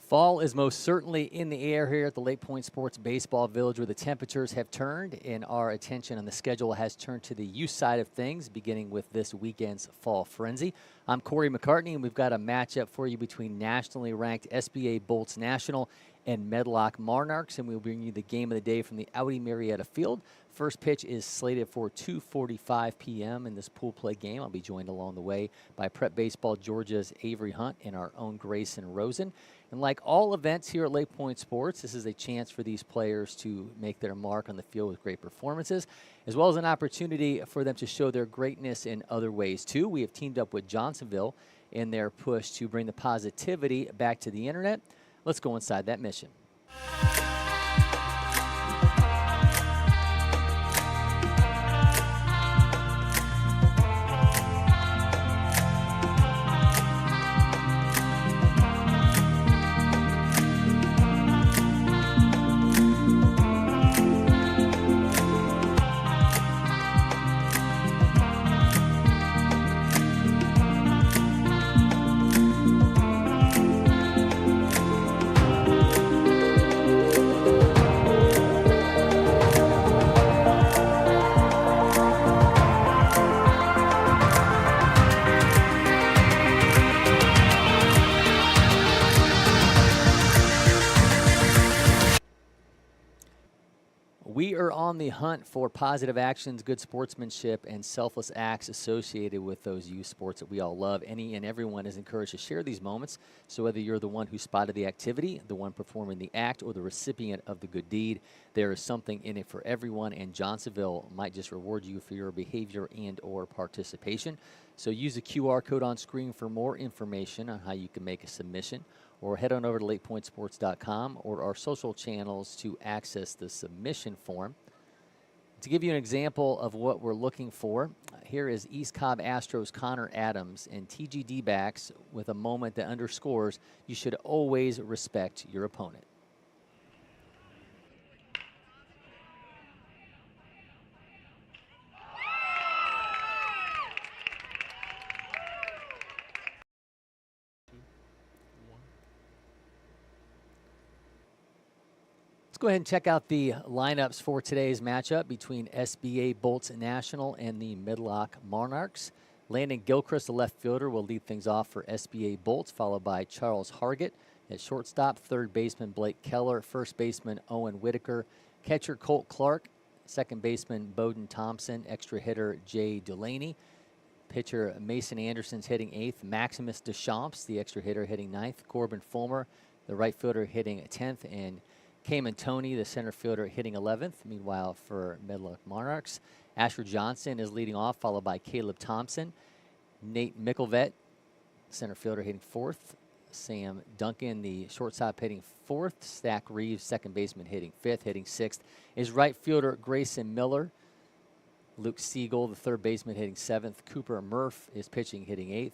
Fall is most certainly in the air here at the LakePoint Sports Baseball Village, where the temperatures have turned and our attention on the schedule has turned to the youth side of things, beginning with this weekend's Fall Frenzy. I'm Cory McCartney, and we've got a matchup for you between nationally ranked SBA Bolts National and Medlock Monarchs, and we'll bring you the game of the day from the Audi Marietta Field. First pitch is slated for 2:45 p.m. in this pool play game. I'll be joined along the way by Prep Baseball Georgia's Avery Hunt and our own Grayson Rosen. And like all events here at LakePoint Sports, this is a chance for these players to make their mark on the field with great performances, as well as an opportunity for them to show their greatness in other ways too. We have teamed up with Johnsonville in their push to bring the positivity back to the internet. Let's go inside that mission. We are on the hunt for positive actions, good sportsmanship, and selfless acts associated with those youth sports that we all love. Any and everyone is encouraged to share these moments. So whether you're the one who spotted the activity, the one performing the act, or the recipient of the good deed, there is something in it for everyone, and Johnsonville might just reward you for your behavior and or participation. So use the QR code on screen for more information on how you can make a submission, or head on over to LakePointSports.com or our social channels to access the submission form. To give you an example of what we're looking for, here is East Cobb Astros Connor Adams and TGD backs with a moment that underscores you should always respect your opponent. Let's go ahead and check out the lineups for today's matchup between SBA Bolts National and the Medlock Monarchs. Landon Gilchrist, the left fielder, will lead things off for SBA Bolts, followed by Charles Hargett at shortstop, third baseman Blake Keller, first baseman Owen Whitaker, catcher Colt Clark, second baseman Bowden Thompson, extra hitter Jay Delaney, pitcher Mason Anderson's hitting eighth, Maximus Deschamps, the extra hitter, hitting ninth, Corbin Fulmer, the right fielder, hitting 10th, and Cayman Tony, the center fielder, hitting 11th. Meanwhile, for Medlock Monarchs, Asher Johnson is leading off, followed by Caleb Thompson. Nate Mickelvet, center fielder, hitting 4th. Sam Duncan, the shortstop, hitting 4th. Stack Reeves, second baseman, hitting 5th. Hitting 6th is right fielder Grayson Miller. Luke Siegel, the third baseman, hitting 7th. Cooper Murph is pitching, hitting 8th.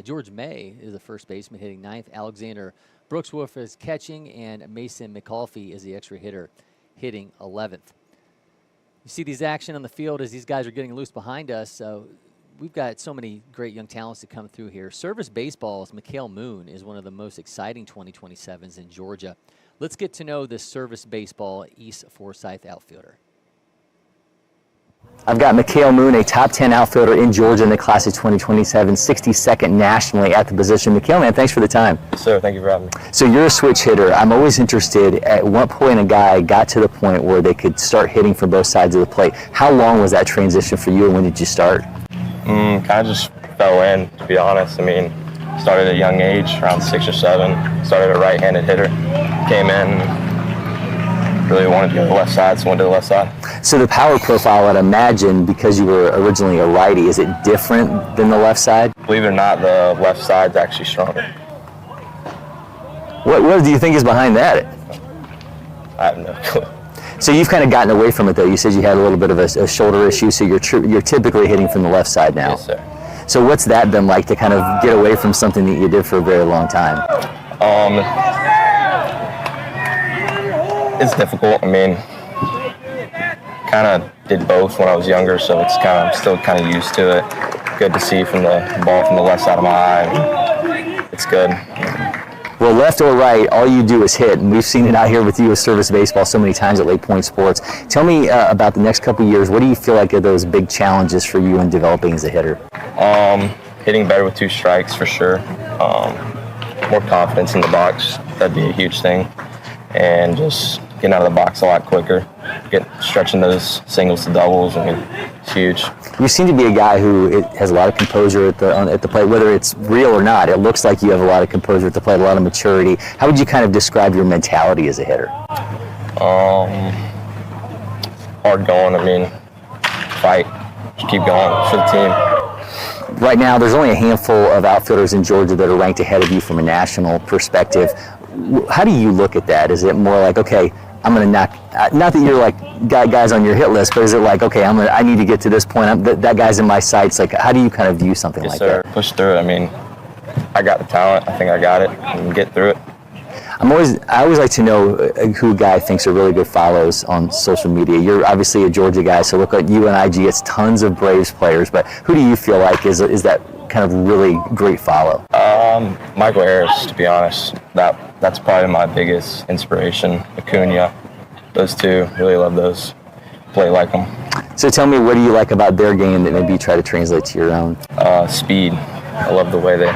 George May is the first baseman, hitting 9th. Alexander Brookswolf is catching, and Mason McAuliffe is the extra hitter, hitting 11th. You see these action on the field as these guys are getting loose behind us. So we've got so many great young talents to come through here. Service Baseball's Mikhail Moon is one of the most exciting 2027s in Georgia. Let's get to know this Service Baseball East Forsyth outfielder. I've got Mikhail Moon, a top 10 outfielder in Georgia in the class of 2027, 62nd nationally at the position. Mikhail, man, thanks for the time. Yes, sir. Thank you for having me. So you're a switch hitter. I'm always interested at what point a guy got to the point where they could start hitting from both sides of the plate. How long was that transition for you, and when did you start? Kind of just fell in, to be honest. I mean, started at a young age, around 6 or 7. Started a right-handed hitter. Came in, really wanted to go to the left side, so went to the left side. So the power profile, I'd imagine, because you were originally a righty, is it different than the left side? Believe it or not, the left side's actually stronger. What do you think is behind that? I have no clue. So you've kind of gotten away from it, though. You said you had a little bit of a shoulder issue, so you're typically hitting from the left side now. Yes, sir. So what's that been like to kind of get away from something that you did for a very long time? It's difficult. I mean, kind of did both when I was younger, so it's I'm still kind of used to it. Good to see from the ball from the left side of my eye. It's good. Well, So left or right, all you do is hit, and we've seen it out here with you with service baseball so many times at LakePoint Sports. Tell me about the next couple of years. What do you feel like are those big challenges for you in developing as a hitter? Hitting better with 2 strikes for sure. More confidence in the box. That'd be a huge thing. And just getting out of the box a lot quicker. Stretching those singles to doubles. I mean, it's huge. You seem to be a guy who has a lot of composure at the plate, whether it's real or not. It looks like you have a lot of composure at the plate, a lot of maturity. How would you kind of describe your mentality as a hitter? Hard going. I mean, fight. Just keep going for the team. Right now, there's only a handful of outfielders in Georgia that are ranked ahead of you from a national perspective. How do you look at that? Is it more like, okay, I'm going to knock, not that you're like guys on your hit list, but is it like, okay, I need to get to this point, that guy's in my sights? Like, how do you kind of view something like that? Push through it. I mean, I got the talent. I think I got it. And get through it. I always like to know who a guy thinks are really good follows on social media. You're obviously a Georgia guy, so look at you and IG. It's tons of Braves players, but who do you feel like is that kind of really great follow? Michael Harris, to be honest. That's probably my biggest inspiration. Acuna, those 2, really love those. Play like them. So tell me, what do you like about their game that maybe you try to translate to your own? Speed. I love the way they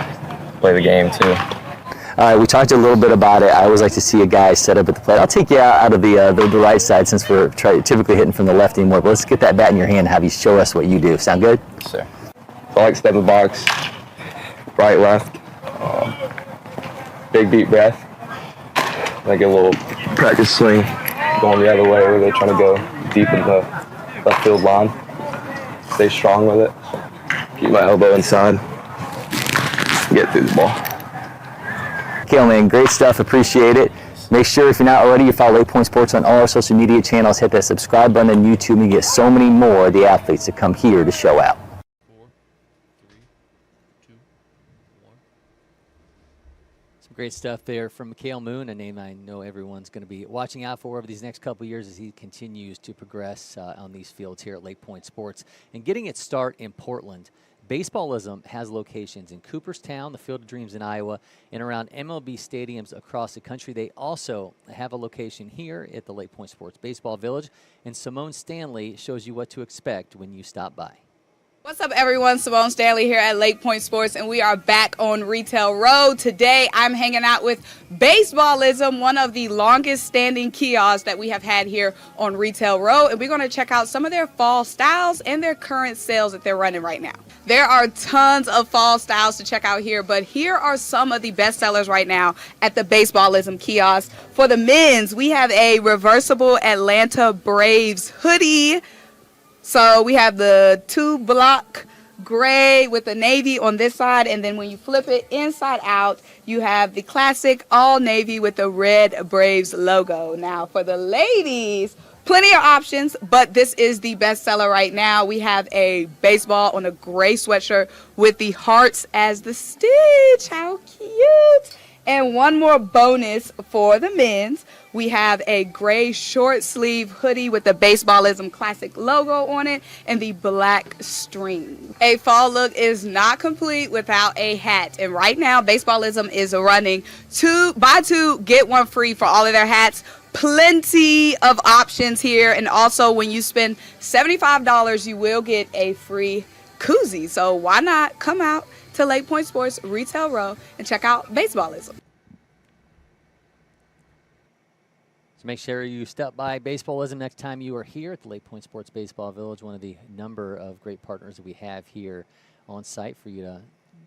play the game too. All right, we talked a little bit about it. I always like to see a guy set up at the plate. I'll take you out of the right side since we're typically hitting from the left anymore. But let's get that bat in your hand and have you show us what you do. Sound good? Yes, sir. So I like to step in the box, right, left, big deep breath. I get a little practice swing going the other way where they're trying to go deep in the left field line. Stay strong with it. Keep my elbow inside. Get through the ball. Okay, man, great stuff. Appreciate it. Make sure, if you're not already, you follow LakePoint Sports on all our social media channels. Hit that subscribe button on YouTube. You get so many more of the athletes that come here to show out. 4, 3, 2, 1. Some great stuff there from Mikhail Moon, a name I know everyone's going to be watching out for over these next couple of years as he continues to progress on these fields here at LakePoint Sports. And getting its start in Portland, Baseballism has locations in Cooperstown, the Field of Dreams in Iowa, and around MLB stadiums across the country. They also have a location here at the LakePoint Sports Baseball Village, and Simone Stanley shows you what to expect when you stop by. What's up, everyone? Simone Stanley here at LakePoint Sports, and we are back on Retail Road. Today, I'm hanging out with Baseballism, one of the longest-standing kiosks that we have had here on Retail Road, and we're going to check out some of their fall styles and their current sales that they're running right now. There are tons of fall styles to check out here, but here are some of the best sellers right now at the Baseballism kiosk. For the men's, we have a reversible Atlanta Braves hoodie. So we have the 2-block gray with the navy on this side, and then when you flip it inside out, you have the classic all navy with the red Braves logo. Now for the ladies, plenty of options, but this is the best seller right now. We have a baseball on a gray sweatshirt with the hearts as the stitch. How cute! And one more bonus for the men's. We have a gray short sleeve hoodie with the Baseballism Classic logo on it and the black string. A fall look is not complete without a hat. And right now, Baseballism is running buy 2, get 1 free for all of their hats. Plenty of options here. And also, when you spend $75, you will get a free koozie. So why not come out to LakePoint Sports Retail Row and check out Baseballism. So make sure you stop by Baseballism next time you are here at the LakePoint Sports Baseball Village, one of the number of great partners that we have here on site for you to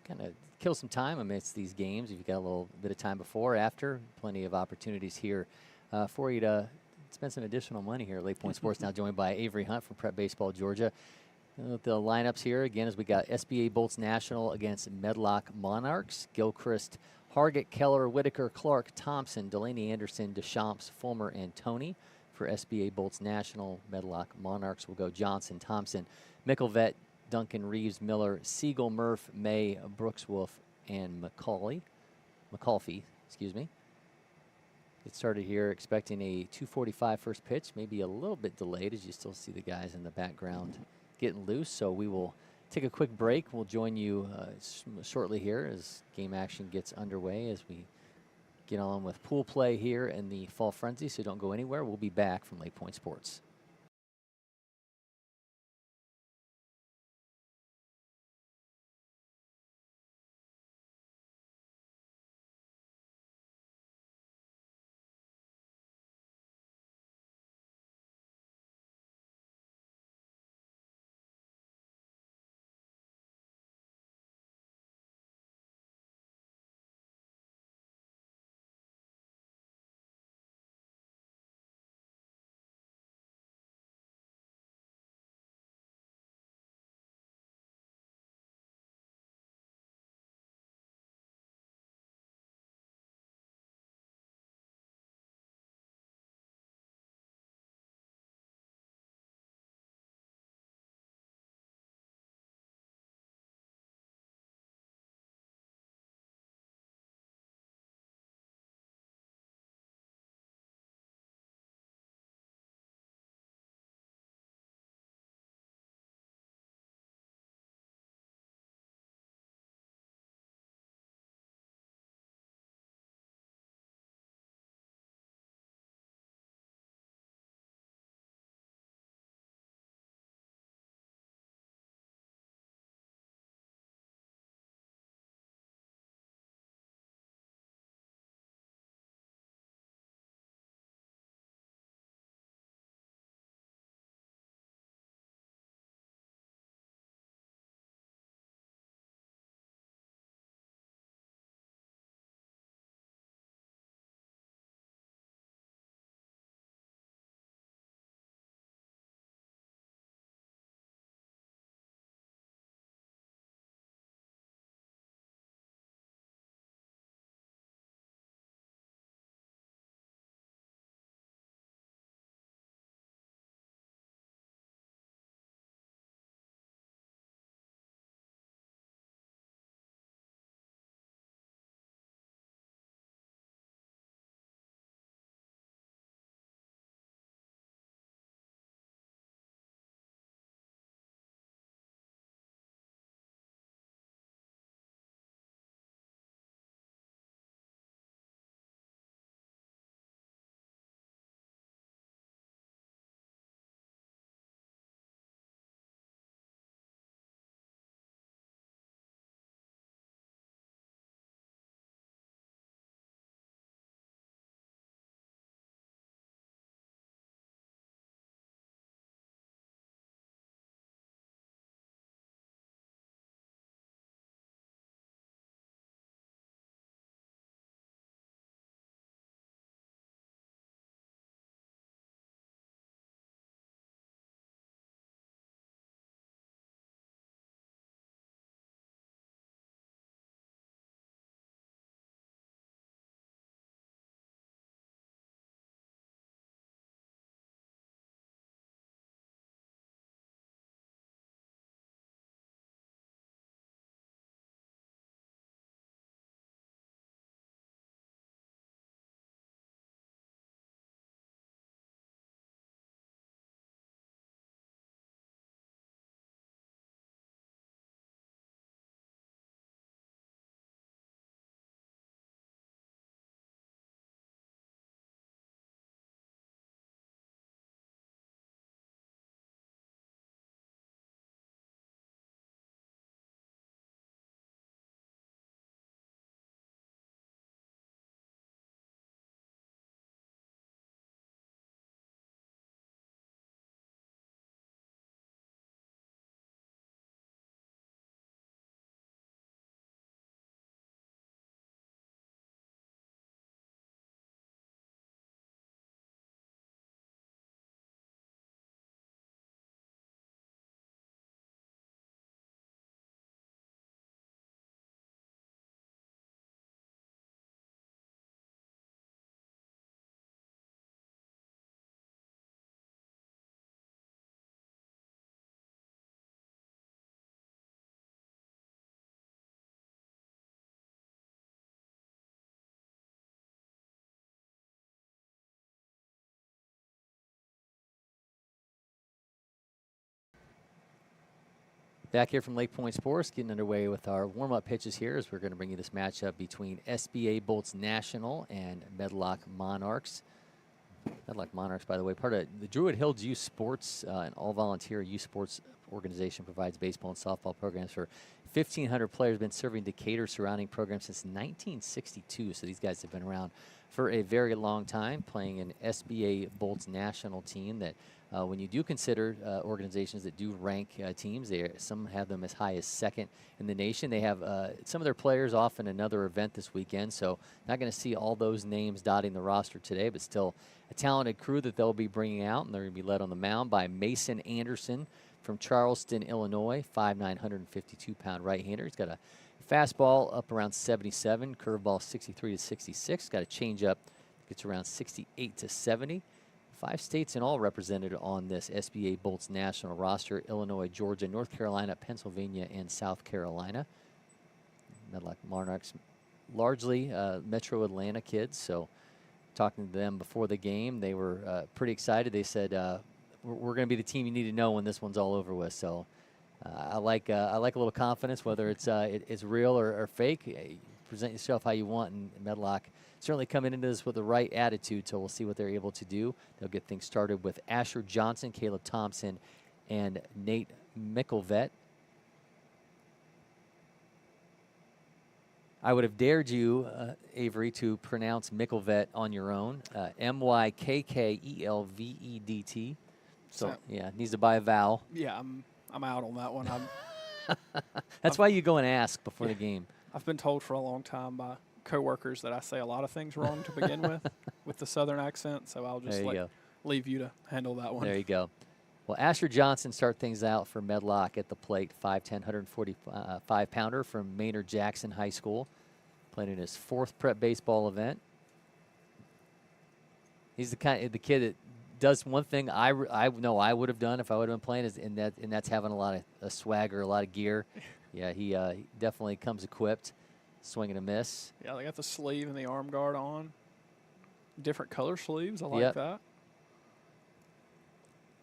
kind of kill some time amidst these games. If you've got a little bit of time before, after, plenty of opportunities here for you to spend some additional money here at LakePoint Sports. Now joined by Avery Hunt from Prep Baseball Georgia. The lineups here, again, as we got SBA Bolts National against Medlock Monarchs, Gilchrist, Hargett, Keller, Whitaker, Clark, Thompson, Delaney Anderson, Deschamps, Fulmer, and Tony. For SBA Bolts National, Medlock Monarchs will go Johnson, Thompson, Mickelvet, Duncan, Reeves, Miller, Siegel, Murph, May, Brooks, Wolf, and McAuliffe, excuse me. Get started here expecting a 2:45 first pitch, maybe a little bit delayed as you still see the guys in the background getting loose. So we will take a quick break. We'll join you shortly here as game action gets underway as we get on with pool play here in the Fall Frenzy, so don't go anywhere. We'll be back from LakePoint Sports. Back here from LakePoint Sports, getting underway with our warm-up pitches here as we're going to bring you this matchup between SBA Bolts National and Medlock Monarchs. Medlock Monarchs, by the way, part of the Druid Hills Youth Sports, an all-volunteer youth sports organization, provides baseball and softball programs for 1,500 players, been serving Decatur surrounding programs since 1962, so these guys have been around for a very long time, playing an SBA Bolts National team that when you do consider organizations that do rank teams, some have them as high as second in the nation. They have some of their players off in another event this weekend, so not going to see all those names dotting the roster today, but still a talented crew that they'll be bringing out, and they're going to be led on the mound by Mason Anderson from Charleston, Illinois, 5'9", 152-pound right-hander. He's got a fastball up around 77, curveball 63 to 66. Got a changeup, gets around 68 to 70. 5 states in all represented on this SBA Bolts National roster: Illinois, Georgia, North Carolina, Pennsylvania, and South Carolina. Medlock Monarchs, largely Metro Atlanta kids. So, talking to them before the game, they were pretty excited. They said, "We're going to be the team you need to know when this one's all over with." So, I like a little confidence, whether it's real or fake. Present yourself how you want, and Medlock certainly coming into this with the right attitude, so we'll see what they're able to do. They'll get things started with Asher Johnson, Caleb Thompson, and Nate Mickelvet. I would have dared you, Avery, to pronounce Mickelvet on your own. Mykkelvedt. So, yeah, needs to buy a vowel. Yeah, I'm out on that one. That's why you go and ask before the game. I've been told for a long time by coworkers that I say a lot of things wrong to begin with the Southern accent, so I'll just leave you to handle that one. There you go. Well, Asher Johnson start things out for Medlock at the plate, 5'10", 145-pounder from Maynard Jackson High School, playing in his 4th prep baseball event. He's the kid that does one thing I know I would have done if I would have been playing, and that's having a lot of swagger, a lot of gear. Yeah, he definitely comes equipped. Swing and a miss. Yeah, they got the sleeve and the arm guard on. Different color sleeves. I like that.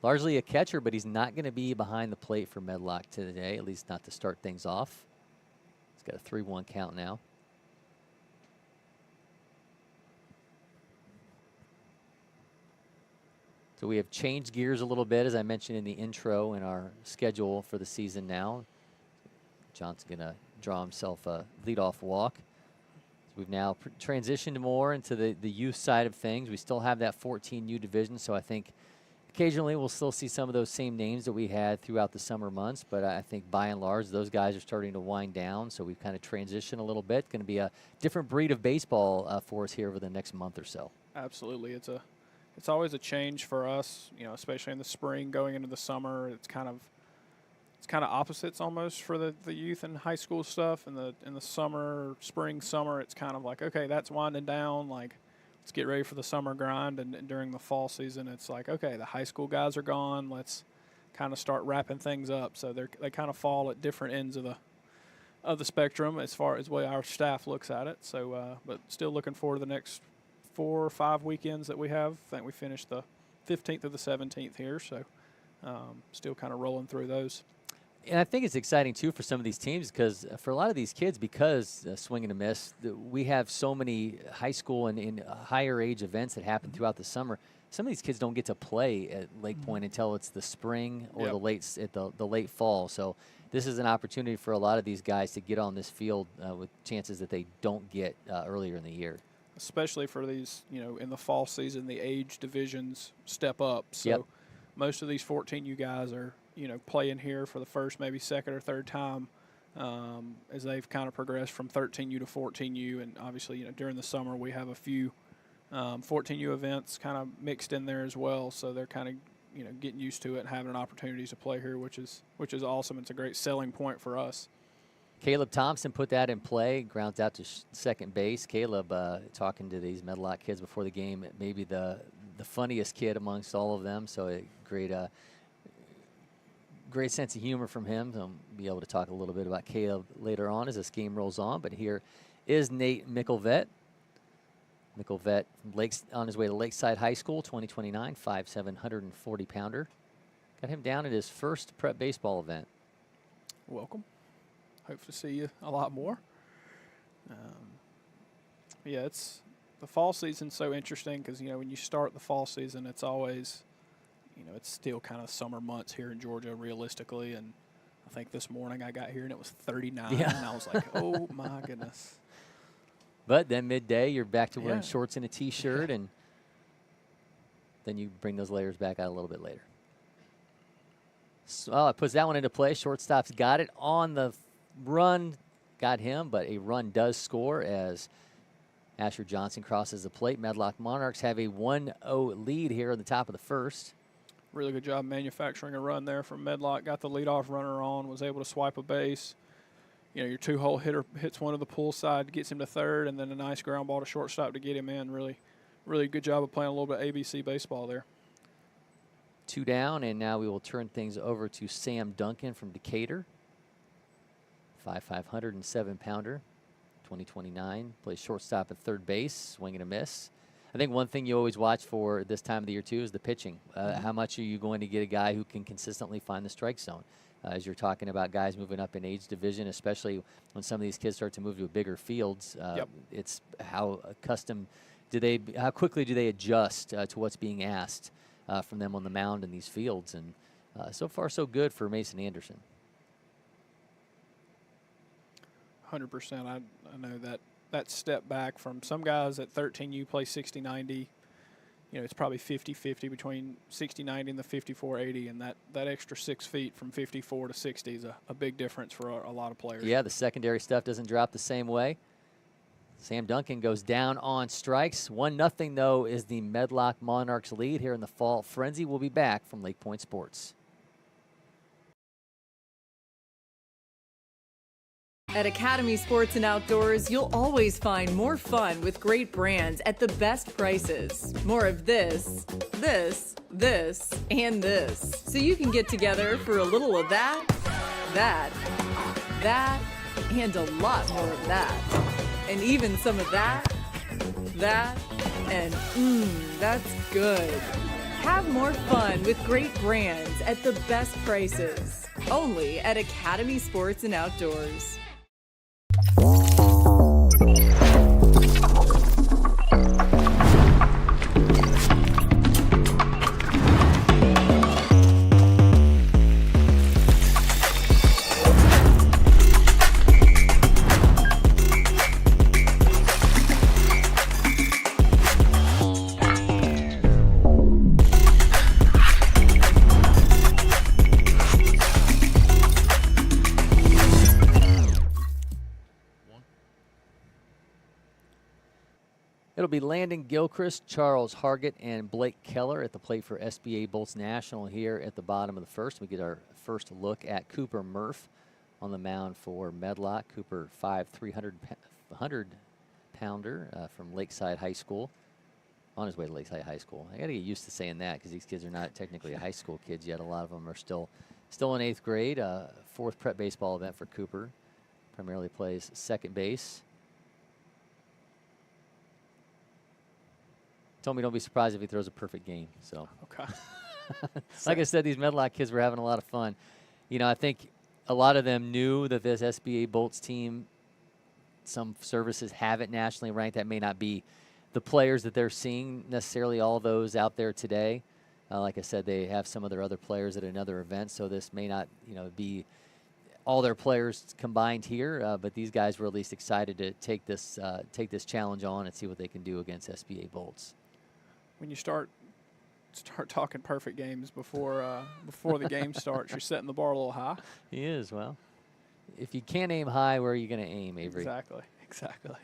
Largely a catcher, but he's not going to be behind the plate for Medlock today, at least not to start things off. He's got a 3-1 count now. So we have changed gears a little bit, as I mentioned in the intro, in our schedule for the season now. John's going to draw himself a leadoff walk. So we've now transitioned more into the youth side of things. We still have that 14U division, so I think occasionally we'll still see some of those same names that we had throughout the summer months, but I think by and large those guys are starting to wind down, so we've kind of transitioned a little bit. Going to be a different breed of baseball for us here over the next month or so. Absolutely. It's always a change for us, especially in the spring going into the summer. It's kind of opposites almost for the youth and high school stuff. In the summer, spring, summer, it's kind of like, okay, that's winding down. Like, let's get ready for the summer grind. And during the fall season, it's like, okay, the high school guys are gone. Let's kind of start wrapping things up. So they kind of fall at different ends of the spectrum as far as the way our staff looks at it. So, but still looking forward to the next 4 or 5 weekends that we have. I think we finished the 15th or the 17th here. So still kind of rolling through those. And I think it's exciting, too, for some of these teams because for a lot of these kids, because swing and a miss, we have so many high school and higher age events that happen throughout the summer. Some of these kids don't get to play at LakePoint until it's the spring or the late fall. So this is an opportunity for a lot of these guys to get on this field with chances that they don't get earlier in the year. Especially for these, in the fall season, the age divisions step up. So most of these 14U guys are playing here for the first, maybe second or third time as they've kind of progressed from 13U to 14U. And obviously, during the summer we have a few 14U events kind of mixed in there as well. So they're kind of, getting used to it and having an opportunity to play here, which is awesome. It's a great selling point for us. Caleb Thompson put that in play, grounds out to second base. Caleb, talking to these Medlock kids before the game, maybe the funniest kid amongst all of them. So a great sense of humor from him. I'll be able to talk a little bit about Caleb later on as this game rolls on. But here is Nate Mickelvet. Mickelvet on his way to Lakeside High School, 2029, 5'7", 140-pounder. Got him down at his first prep baseball event. welcome. Hope to see you a lot more. Yeah, it's the fall season's so interesting because, when you start the fall season, it's always, it's still kind of summer months here in Georgia realistically. And I think this morning I got here and it was 39. Yeah. And I was like, oh, my goodness. But then midday, you're back to wearing shorts and a T-shirt, and then you bring those layers back out a little bit later. So it puts that one into play. Shortstop's got it on the run, got him, but a run does score as Asher Johnson crosses the plate. Medlock Monarchs have a 1-0 lead here in the top of the first. Really good job manufacturing a run there from Medlock. Got the leadoff runner on, was able to swipe a base. Your two-hole hitter hits one of the pull side, gets him to third, and then a nice ground ball to shortstop to get him in. Really, really good job of playing a little bit of ABC baseball there. 2 down, and now we will turn things over to Sam Duncan from Decatur. 5'5", 107-pounder, 2029. Plays shortstop at third base, swing and a miss. I think one thing you always watch for this time of the year, too, is the pitching. How much are you going to get a guy who can consistently find the strike zone? As you're talking about guys moving up in age division, especially when some of these kids start to move to bigger fields, it's how how quickly do they adjust to what's being asked from them on the mound in these fields? And so far, so good for Mason Anderson. 100%. I know that step back from some guys at 13U play 60-90. It's probably 50-50 between 60-90 and the 54-80, and that extra 6 feet from 54 to 60 is a big difference for a lot of players. Yeah, the secondary stuff doesn't drop the same way. Sam Duncan goes down on strikes. 1-0, though, is the Medlock Monarchs lead here in the fall frenzy. We'll be back from LakePoint Sports. At Academy Sports and Outdoors, you'll always find more fun with great brands at the best prices. More of this, and this. So you can get together for a little of that, and a lot more of that. And even some of that, and that's good. Have more fun with great brands at the best prices. Only at Academy Sports and Outdoors. It'll be Landon Gilchrist, Charles Hargett, and Blake Keller at the plate for SBA Bolts National here at the bottom of the first. We get our first look at Cooper Murph on the mound for Medlock. Cooper, 5'3", 100-pounder from Lakeside High School. On his way to Lakeside High School. I got to get used to saying that because these kids are not technically high school kids yet. A lot of them are still in 8th grade. Fourth prep baseball event for Cooper. Primarily plays second base. Told me don't be surprised if he throws a perfect game. So, Okay. like I said, these Medlock kids were having a lot of fun. I think a lot of them knew that this SBA Bolts team, some services have it nationally ranked. That may not be the players that they're seeing necessarily, all those out there today. Like I said, they have some of their other players at another event, so this may not, be all their players combined here. But these guys were at least excited to take this challenge on and see what they can do against SBA Bolts. When you start talking perfect games before the game starts, you're setting the bar a little high. He is. Well, if you can't aim high, where are you going to aim, Avery? Exactly.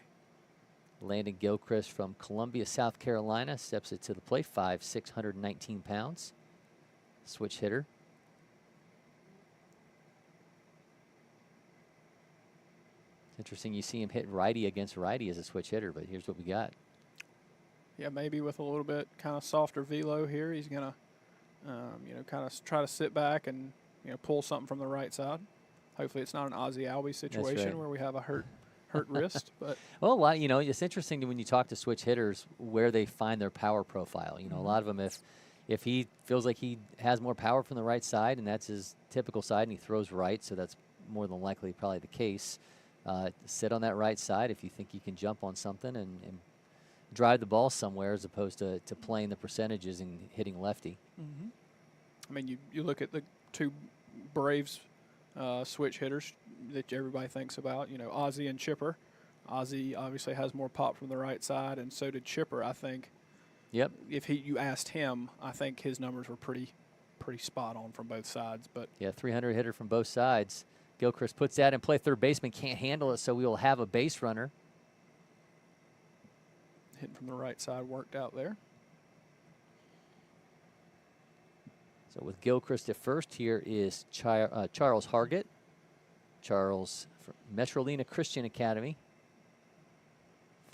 Landon Gilchrist from Columbia, South Carolina, steps it to the plate, 5'6", 119 pounds. Switch hitter. Interesting, you see him hit righty against righty as a switch hitter, but here's what we got. Yeah, maybe with a little bit kind of softer velo here, he's going to, kind of try to sit back and, pull something from the right side. Hopefully it's not an Ozzie Albies situation where we have a hurt wrist. But well, it's interesting when you talk to switch hitters where they find their power profile. A lot of them, if he feels like he has more power from the right side and that's his typical side and he throws right, so that's more than likely probably the case. Sit on that right side if you think you can jump on something and drive the ball somewhere as opposed to playing the percentages and hitting lefty. Mm-hmm. I mean, you look at the two Braves switch hitters that everybody thinks about, you know, Ozzie and Chipper. Ozzie obviously has more pop from the right side, and so did Chipper, I think. Yep. If you asked him, I think his numbers were pretty spot on from both sides. But yeah, 300 hitter from both sides. Gilchrist puts that in play. Third baseman can't handle it, so we will have a base runner. Hitting from the right side worked out there. So with Gilchrist at first, here is Charles Hargett. Charles from Metrolina Christian Academy.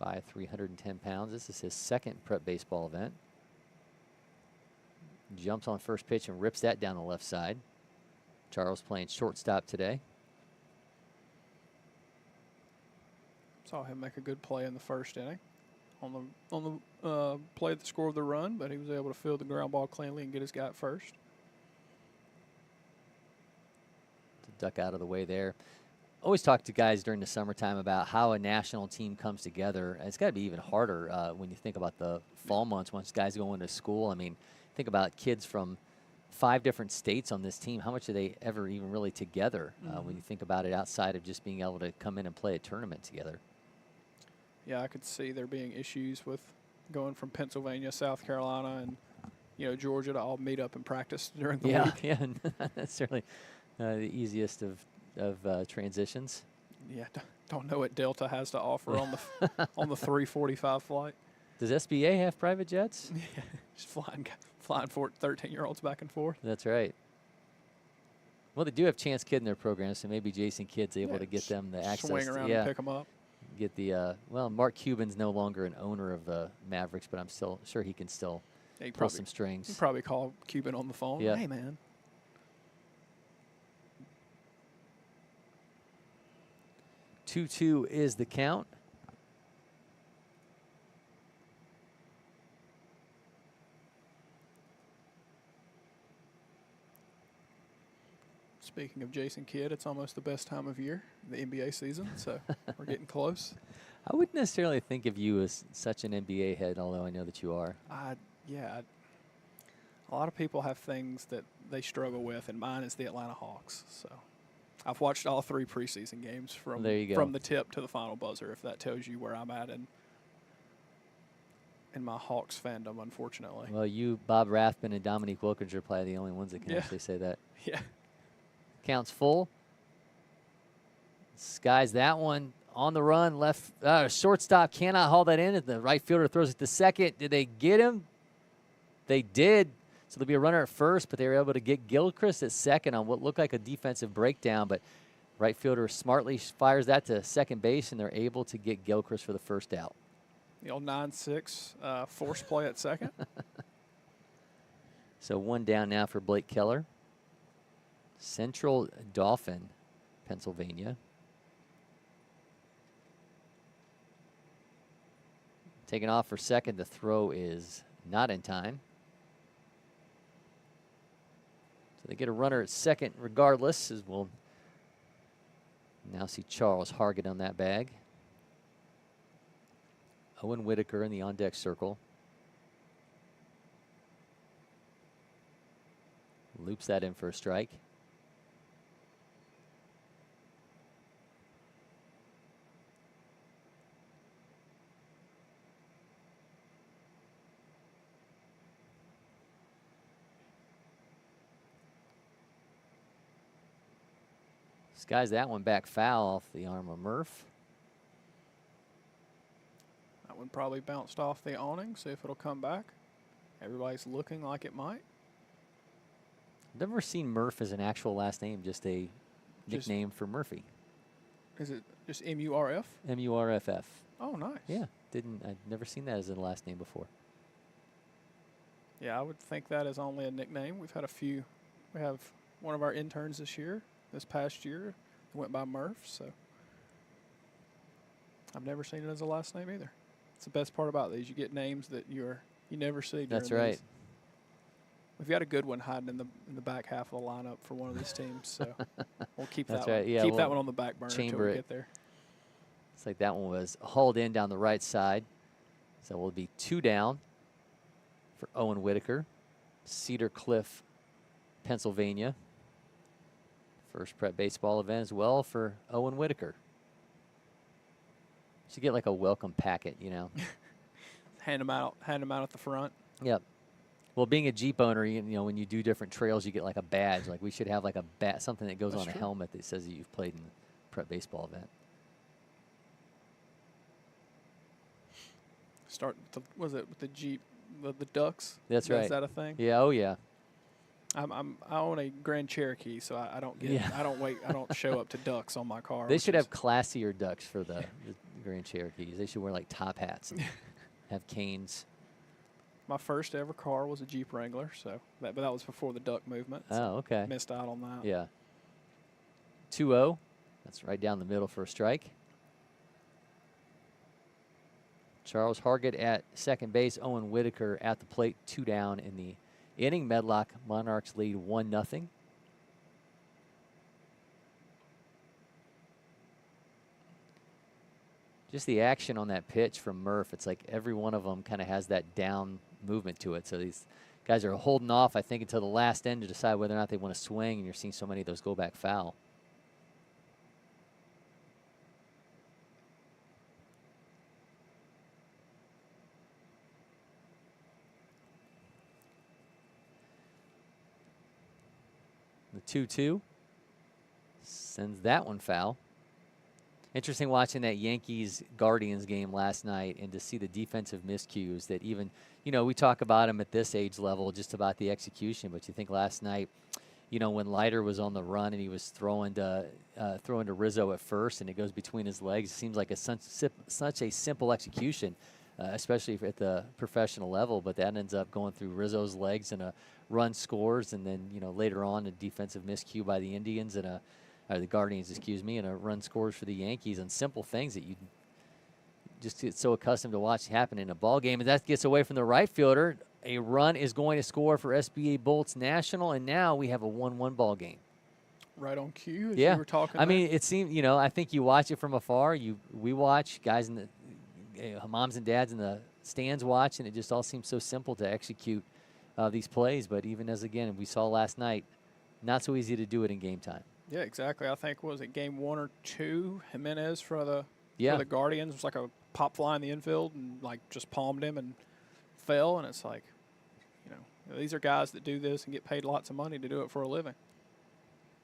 5'3", 310 pounds. This is his second prep baseball event. Jumps on first pitch and rips that down the left side. Charles playing shortstop today. Saw him make a good play in the first inning on the play that scored the run, but he was able to field the ground ball cleanly and get his guy at first. To duck out of the way there. Always talk to guys during the summertime about how a national team comes together. And it's got to be even harder when you think about the fall months once guys go into school. I mean, think about kids from 5 different states on this team. How much are they ever even really together when you think about it outside of just being able to come in and play a tournament together? Yeah, I could see there being issues with going from Pennsylvania, South Carolina, and, you know, Georgia to all meet up and practice during the week. Yeah, that's certainly the easiest of transitions. Yeah, don't know what Delta has to offer on the on the 3:45 flight. Does SBA have private jets? Yeah, just flying 13-year-olds back and forth. That's right. Well, they do have Chance Kidd in their program, so maybe Jason Kidd's able to get them the access. Swing around and pick them up. Get the well, Mark Cuban's no longer an owner of the Mavericks, but I'm still sure he can still pull some strings. You probably call Cuban on the phone. Yeah. Hey, man. 2-2 is the count. Speaking of Jason Kidd, it's almost the best time of year, the NBA season, so we're getting close. I wouldn't necessarily think of you as such an NBA head, although I know that you are. Yeah. A lot of people have things that they struggle with, and mine is the Atlanta Hawks. So I've watched all 3 preseason games from the tip to the final buzzer, if that tells you where I'm at in my Hawks fandom, unfortunately. Well, you, Bob Rathman, and Dominique Wilkins are probably the only ones that can actually say that. Yeah. Counts full. Skies that one on the run. Left shortstop cannot haul that in. The right fielder throws it to second. Did they get him? They did. So there'll be a runner at first, but they were able to get Gilchrist at second on what looked like a defensive breakdown. But right fielder smartly fires that to second base, and they're able to get Gilchrist for the first out. The old 9-6 force play at second. So one down now for Blake Keller. Central Dauphin, Pennsylvania. Taking off for second. The throw is not in time. So they get a runner at second regardless, as we'll now see Charles Hargett on that bag. Owen Whitaker in the on-deck circle. Loops that in for a strike. Skies that one back foul off the arm of Murph. That one probably bounced off the awning. See if it'll come back. Everybody's looking like it might. Never seen Murph as an actual last name, just a nickname for Murphy. Is it just M-U-R-F? M-U-R-F-F. Oh, nice. Yeah, I'd never seen that as a last name before. Yeah, I would think that is only a nickname. We've had a few. We have one of our interns this past year, went by Murph, so I've never seen it as a last name either. It's the best part about these. You get names that you never see. That's right. we've got a good one hiding in the back half of the lineup for one of these teams. So we'll keep That's that right. one. Yeah, Keep we'll that one on the back burner until chamber we it. get there. It's like that one was hauled in down the right side. So we'll be 2 down for Owen Whitaker, Cedar Cliff, Pennsylvania. First prep baseball event as well for Owen Whitaker. Should get like a welcome packet, you know. Hand them out at the front. Yep. Well, being a Jeep owner, you know, when you do different trails, you get like a badge. Like we should have like a something that goes That's on true. a helmet that says that you've played in the prep baseball event. Start with the Jeep, the Ducks. That's right. Is that a thing? Yeah. Oh yeah. I own a Grand Cherokee, so I don't get. Yeah. I don't show up to Ducks on my car. They which should is- have classier ducks for the Grand Cherokees. They should wear like top hats and have canes. My first ever car was a Jeep Wrangler, but that was before the duck movement. So Oh, okay. missed out on that. Yeah. 2-0. That's right down the middle for a strike. Charles Hargett at second base. Owen Whitaker at the plate. 2 down in the inning. Medlock Monarchs lead 1-0. Just the action on that pitch from Murph. It's like every one of them kind of has that down movement to it. So these guys are holding off, I think, until the last end to decide whether or not they want to swing, and you're seeing so many of those go back foul. The 2-2 sends that one foul. Interesting watching that Yankees-Guardians game last night and to see the defensive miscues that even, you know, we talk about them at this age level, just about the execution, but you think last night, you know, when Leiter was on the run and he was throwing to Rizzo at first and it goes between his legs, it seems like such a simple execution, especially at the professional level, but that ends up going through Rizzo's legs and a run scores, and then, you know, later on a defensive miscue by the Indians and the Guardians, excuse me, and a run scores for the Yankees, and simple things that you just get so accustomed to watching happen in a ball game. And that gets away from the right fielder. A run is going to score for SBA Bolts National, and now we have a 1-1 ball game. Right on cue, as Yeah, you were talking. I mean, it seemed, you know, I think you watch it from afar. We watch, guys in the moms and dads in the stands watch, and it just all seems so simple to execute these plays. But even as, again, we saw last night, not so easy to do it in game time. Yeah, exactly. I think, was it game 1 or 2, Jimenez for the Guardians was like a pop fly in the infield and like just palmed him and fell, and it's like, you know, these are guys that do this and get paid lots of money to do it for a living.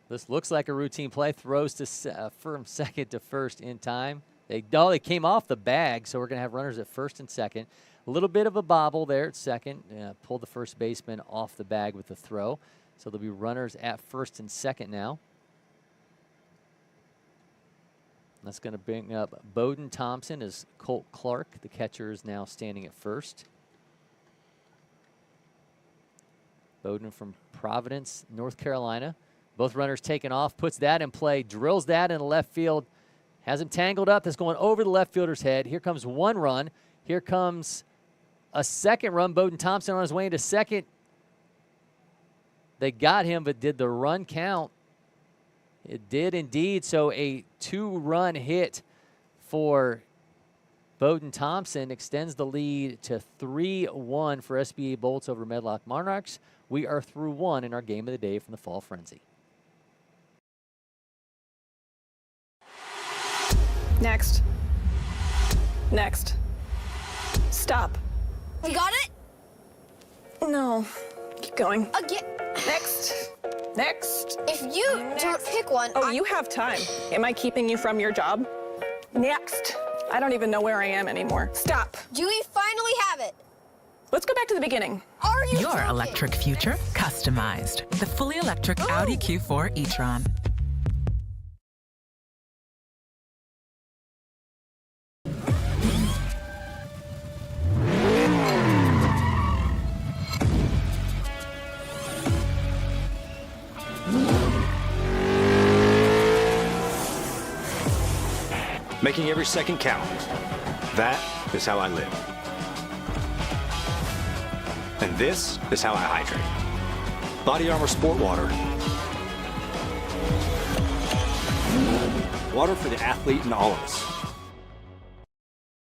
This looks like a routine play. Throws to from second to first in time. They came off the bag, so we're going to have runners at first and second. A little bit of a bobble there at second. Pulled the first baseman off the bag with the throw. So there'll be runners at first and second now. That's going to bring up Bowden Thompson as Colt Clark. The catcher is now standing at first. Bowden from Providence, North Carolina. Both runners taken off, puts that in play, drills that in the left field. Has him tangled up. That's going over the left fielder's head. Here comes one run. Here comes a second run. Bowden Thompson on his way into second. They got him, but did the run count? It did indeed. So a 2-run hit for Bowden Thompson extends the lead to 3-1 for SBA Bolts over Medlock Monarchs. We are through 1 in our game of the day from the Fall Frenzy. Next. Next. Stop. We got it? No. Keep going. Again. Next. Next. If you don't pick one, Oh, you have time. Am I keeping you from your job? Next. I don't even know where I am anymore. Stop. do we finally have it? Let's go back to the beginning. Are you Your joking? electric future customized. The fully electric Audi Q4 e-tron. Making every second count. That is how I live. And this is how I hydrate. Body Armor Sport Water. Water for the athlete and all of us.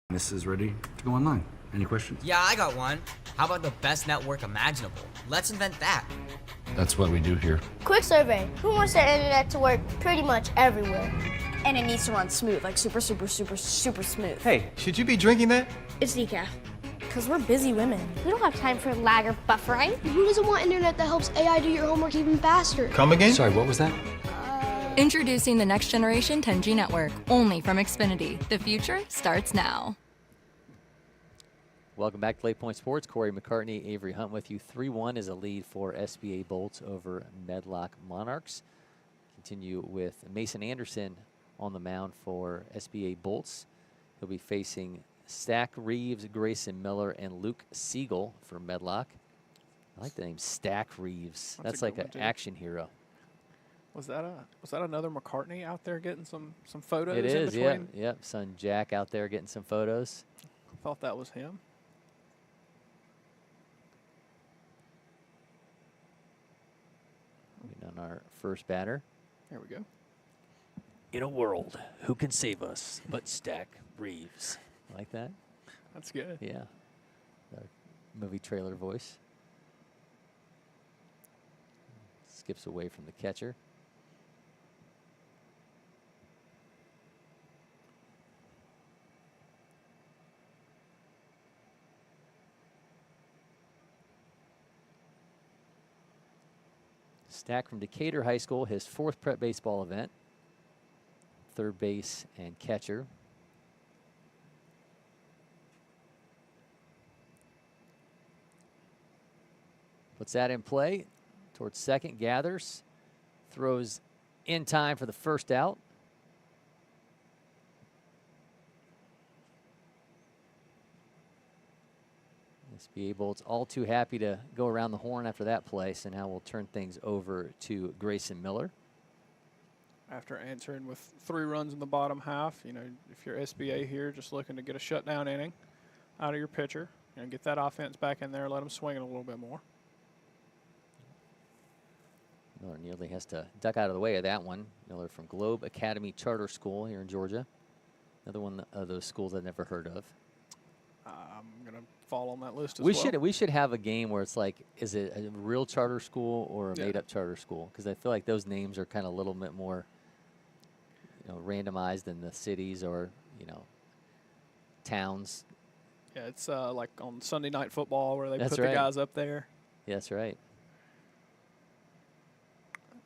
This is ready to go online. Any questions? Yeah, I got one. How about the best network imaginable? Let's invent that. That's what we do here. Quick survey. Who wants their internet to work pretty much everywhere? And it needs to run smooth, like super smooth. Hey, should you be drinking that? It's decaf. Because we're busy women. We don't have time for lag or buffering. Who doesn't want internet that helps AI do your homework even faster? Come again? Sorry, what was that? Introducing the next generation 10G network, only from Xfinity. The future starts now. Welcome back to LakePoint Sports. Cory, McCartney, Avery Hunt with you. 3-1 is a lead for SBA Bolts over Medlock Monarchs. Continue with Mason Anderson on the mound for SBA Bolts. He'll be facing Stack Reeves, Grayson Miller, and Luke Siegel for Medlock. I like the name Stack Reeves. That's like an action hero. Was that another McCartney out there getting some photos? It is, in yeah. between? Yep, son Jack out there getting some photos. I thought that was him. On our first batter. There we go. In a world, who can save us but Stack Reeves? Like that? That's good. Yeah. The movie trailer voice. Skips away from the catcher. Stack from Decatur High School, his 4th prep baseball event. Third base and catcher. Puts that in play towards second, gathers, throws in time for the first out. SBA Bolts all too happy to go around the horn after that play, so now we'll turn things over to Grayson Miller. After answering with 3 runs in the bottom half, you know, if you're SBA here, just looking to get a shutdown inning out of your pitcher, you know, get that offense back in there, let them swing it a little bit more. Miller nearly has to duck out of the way of that one. Miller from Globe Academy Charter School here in Georgia. Another one of those schools I've never heard of. I'm going to fall on that list as We well. should have a game where it's like, is it a real charter school or a made-up charter school? Because I feel like those names are kind of a little bit more, you know, randomized than the cities or, you know, towns. Yeah, it's like on Sunday Night Football where they That's put right. the guys up there. Yeah, that's right.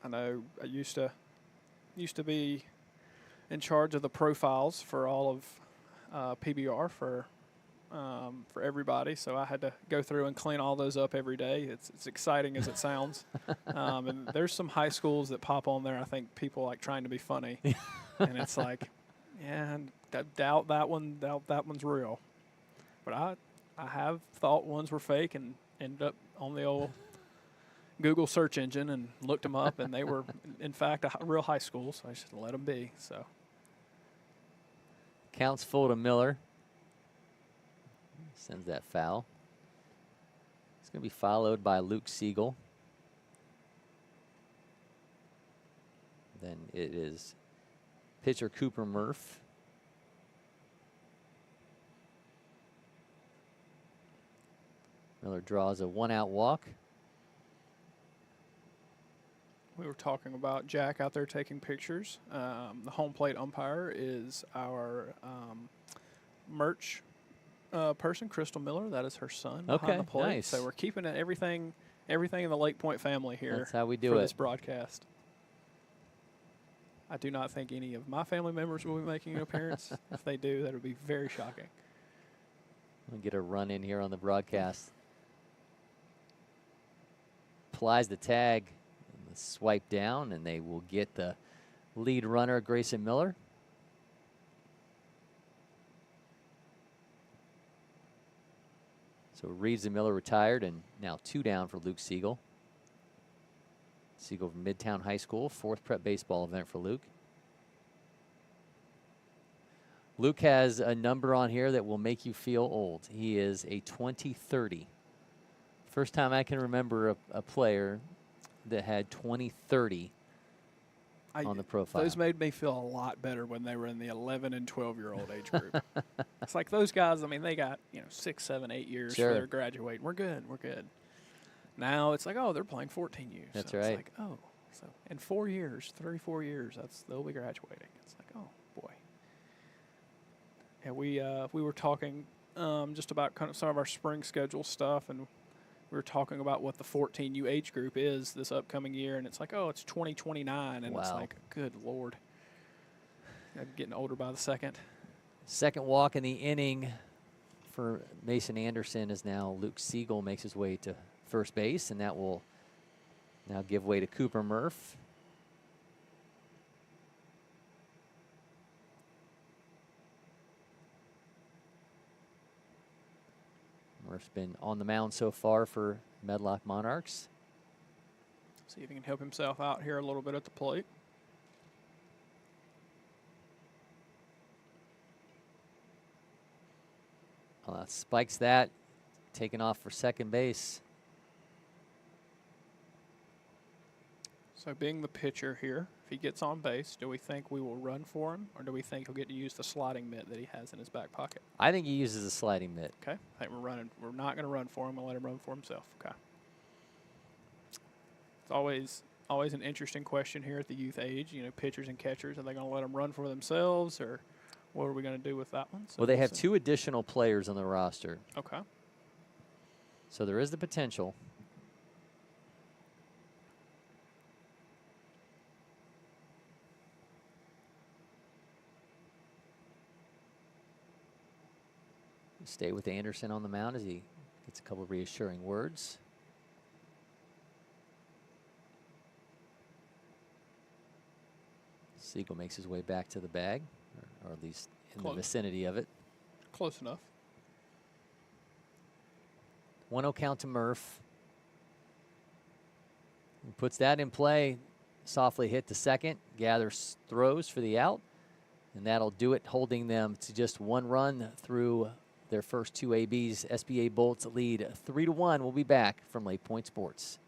I know I used to be in charge of the profiles for all of PBR for everybody, so I had to go through and clean all those up every day. It's exciting as it sounds. And there's some high schools that pop on there. I think people like trying to be funny, and it's like, yeah, I doubt that one's real. But I have thought ones were fake and ended up on the old Google search engine and looked them up, and they were, in fact, a real high school, so I should let them be. So Counts full to Miller. Sends that foul. It's going to be followed by Luke Siegel. Then it is pitcher Cooper Murph. Miller draws a 1-out walk. we were talking about Jack out there taking pictures. The home plate umpire is our merch person, Crystal Miller. That is her son behind the plate. Nice. So we're keeping it, everything in the LakePoint family here. That's how we do for it. this broadcast. I do not think any of my family members will be making an appearance. If they do, that would be very shocking. We'll get a run in here on the broadcast. Applies the tag, and the swipe down, and they will get the lead runner, Grayson Miller. So Reeves and Miller retired, and now 2 down for Luke Siegel. Siegel from Midtown High School, 4th prep baseball event for Luke. Luke has a number on here that will make you feel old. He is a 2030. First time I can remember a player that had 20-30 on the profile. Those made me feel a lot better when they were in the 11 and 12-year-old age group. It's like those guys, I mean, they got, 6, 7, 8 years Sure. for their graduating. We're good. Now it's like, oh, they're playing 14U. That's so right. It's like, oh, so in 4 years, 34 years, they'll be graduating. It's like, oh, boy. Yeah, we were talking just about kind of some of our spring schedule stuff, and we were talking about what the 14U age group is this upcoming year, and it's like, oh, it's 2029, and it's Wow. like, good Lord. I'm getting older by the second. Second walk in the inning for Mason Anderson is now Luke Siegel makes his way to first base, and that will now give way to Cooper Murph. Murph's been on the mound so far for Medlock Monarchs. See if he can help himself out here a little bit at the plate. Spikes that, taken off for second base. So being the pitcher here, if he gets on base, do we think we will run for him, or do we think he'll get to use the sliding mitt that he has in his back pocket? I think he uses a sliding mitt. Okay, I think we're not going to run for him. We'll let him run for himself. Okay. It's always an interesting question here at the youth age. Pitchers and catchers, are they going to let them run for themselves, or what are we going to do with that one? So Well, they have see. 2 additional players on the roster. Okay. So there is the potential. Stay with Anderson on the mound as he gets a couple of reassuring words. Siegel makes his way back to the bag, or at least in the vicinity of it. Close enough. 1-0 count to Murph. He puts that in play. Softly hit to second. Gathers throws for the out. And that'll do it, holding them to just 1 run through their first 2 ABs. SBA Bolts lead 3-1. We'll be back from LakePoint Sports.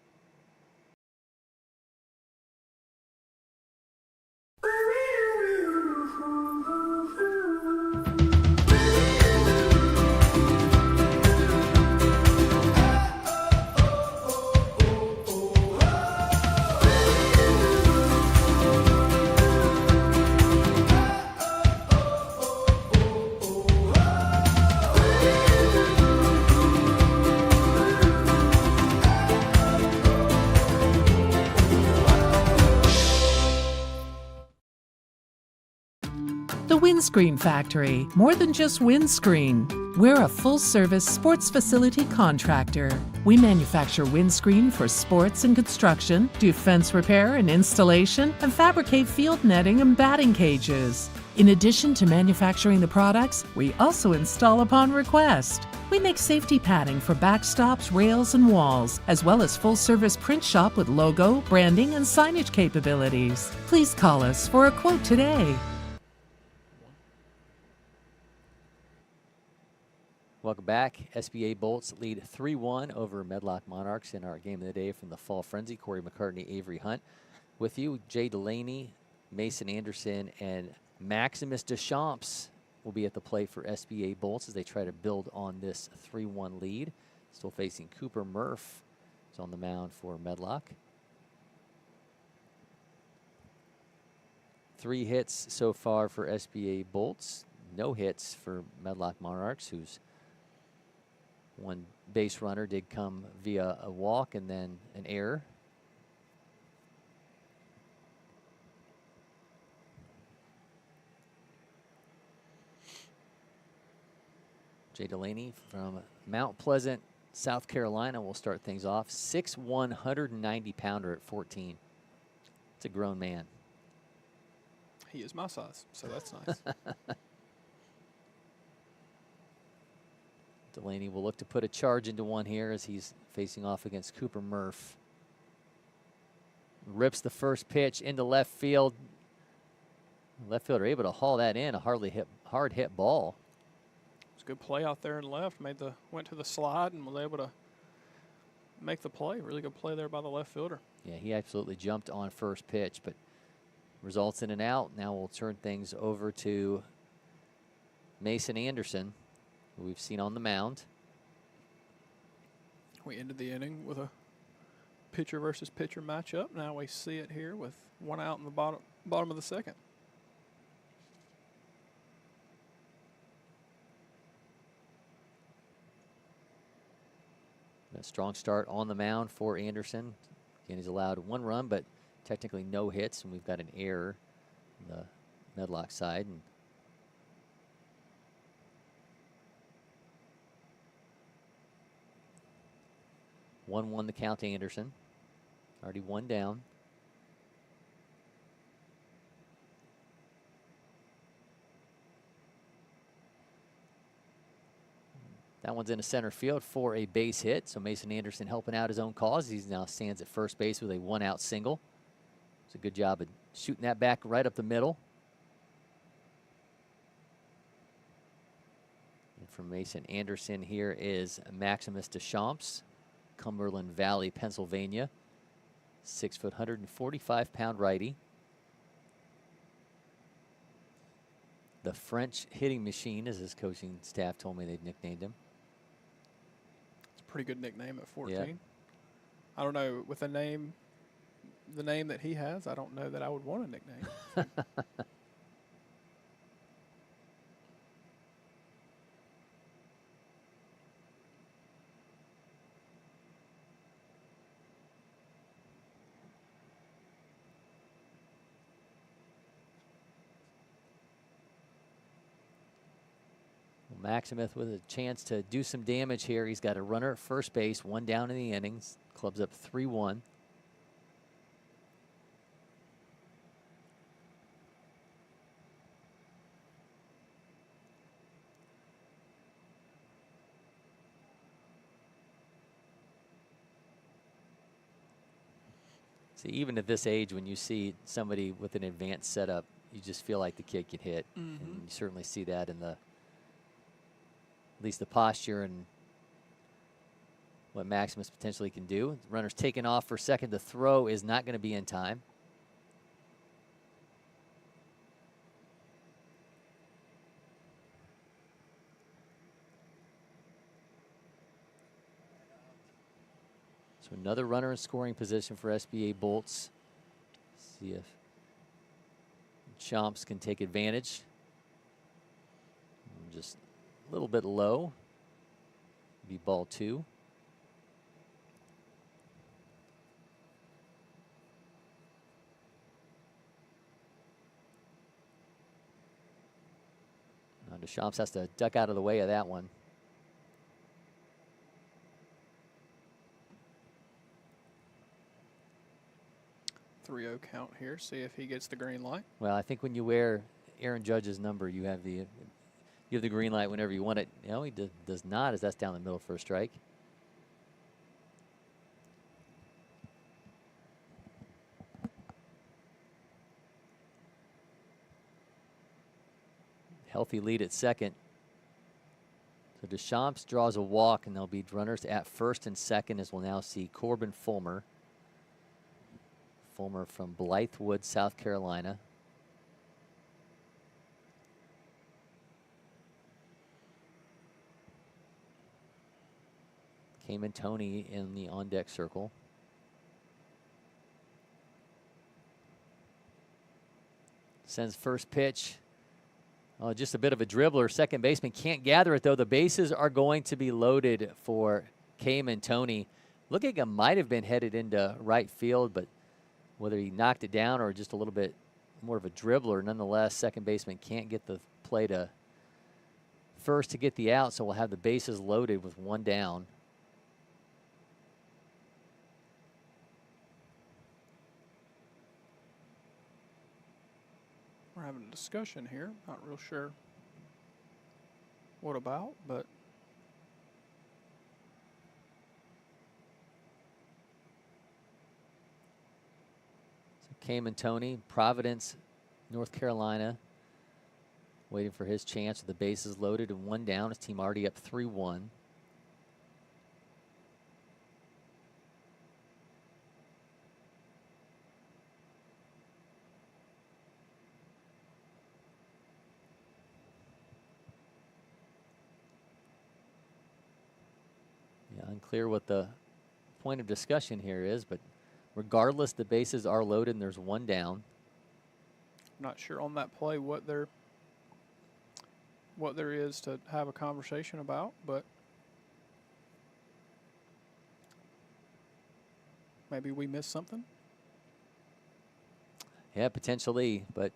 The Windscreen Factory, more than just windscreen. We're a full-service sports facility contractor. We manufacture windscreen for sports and construction, do fence repair and installation, and fabricate field netting and batting cages. In addition to manufacturing the products, we also install upon request. We make safety padding for backstops, rails, and walls, as well as full-service print shop with logo, branding, and signage capabilities. Please call us for a quote today. Welcome back. SBA Bolts lead 3-1 over Medlock Monarchs in our game of the day from the Fall Frenzy. Cory McCartney, Avery Hunt. With you, Jay Delaney, Mason Anderson, and Maximus Deschamps will be at the plate for SBA Bolts as they try to build on this 3-1 lead. Still facing Cooper Murph is on the mound for Medlock. 3 hits so far for SBA Bolts. No hits for Medlock Monarchs, whose 1 base runner did come via a walk and then an error. Jay Delaney from Mount Pleasant, South Carolina will start things off. 6'1", 190-pounder at 14. It's a grown man. He is my size, so that's nice. Delaney will look to put a charge into one here as he's facing off against Cooper Murph. Rips the first pitch into left field. Left fielder able to haul that in, a hard hit ball. It was a good play out there and left. Went to the slide and was able to make the play. Really good play there by the left fielder. Yeah, he absolutely jumped on first pitch, but results in an out. Now we'll turn things over to Mason Anderson, who we've seen on the mound. We ended the inning with a pitcher versus pitcher matchup. Now we see it here with one out in the bottom of the second. A strong start on the mound for Anderson. Again, he's allowed 1 run, but technically no hits, and we've got an error on the Medlock side. And one the count to Anderson. Already 1 down. That one's into center field for a base hit. So Mason Anderson helping out his own cause. He now stands at first base with a 1-out single. It's a good job of shooting that back right up the middle. And from Mason Anderson, here is Maximus Deschamps, Cumberland Valley, Pennsylvania. 6 foot, 145-pound righty. The French hitting machine, as his coaching staff told me they'd nicknamed him. It's a pretty good nickname at 14. Yeah. I don't know, with the name that he has, I don't know that I would want a nickname. Maximus with a chance to do some damage here. He's got a runner at first base, 1 down in the innings. Club's up 3-1. See, even at this age, when you see somebody with an advanced setup, you just feel like the kid can hit. And you certainly see that in at least the posture and what Maximus potentially can do. The runner's taken off for second. The throw is not going to be in time. So another runner in scoring position for SBA Bolts. See if Chomps can take advantage. Just a little bit low. Be ball 2. Now Deschamps has to duck out of the way of that one. .30 count here. See if he gets the green light. Well, I think when you wear Aaron Judge's number, you have the green light whenever you want it. No, he does not, as that's down the middle for a strike. Healthy lead at second. So Deschamps draws a walk, and there'll be runners at first and second, as we'll now see Corbin Fulmer. Fulmer from Blythewood, South Carolina. Cayman Tony in the on-deck circle. Sends first pitch. Oh, just a bit of a dribbler. Second baseman can't gather it, though. The bases are going to be loaded for Cayman Tony. Looking like it might have been headed into right field, but whether he knocked it down or just a little bit more of a dribbler, nonetheless, second baseman can't get the play to first to get the out, so we'll have the bases loaded with 1 down. We're having a discussion here. Not real sure what about, but so Cayman Tony, Providence, North Carolina, waiting for his chance with the bases loaded and 1 down. His team already up 3-1. Unclear what the point of discussion here is, but regardless, the bases are loaded and there's one down. Not sure on that play what there is to have a conversation about, but maybe we missed something. Yeah, potentially, but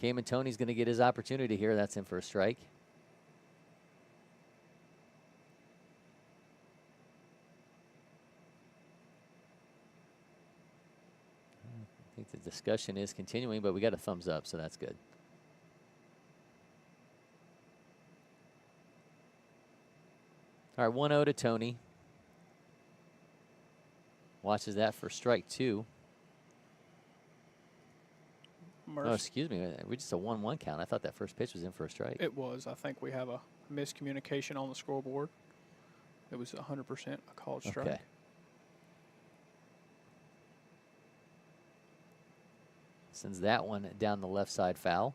Cayman Tony's going to get his opportunity here. That's in for a strike. I think the discussion is continuing, but we got a thumbs up, so that's good. All right, 1-0 to Tony. Watches that for strike 2. Oh, excuse me. We just a 1-1 count. I thought that first pitch was in for a strike. It was. I think we have a miscommunication on the scoreboard. It was 100% a called strike. Okay. Sends that one down the left side foul.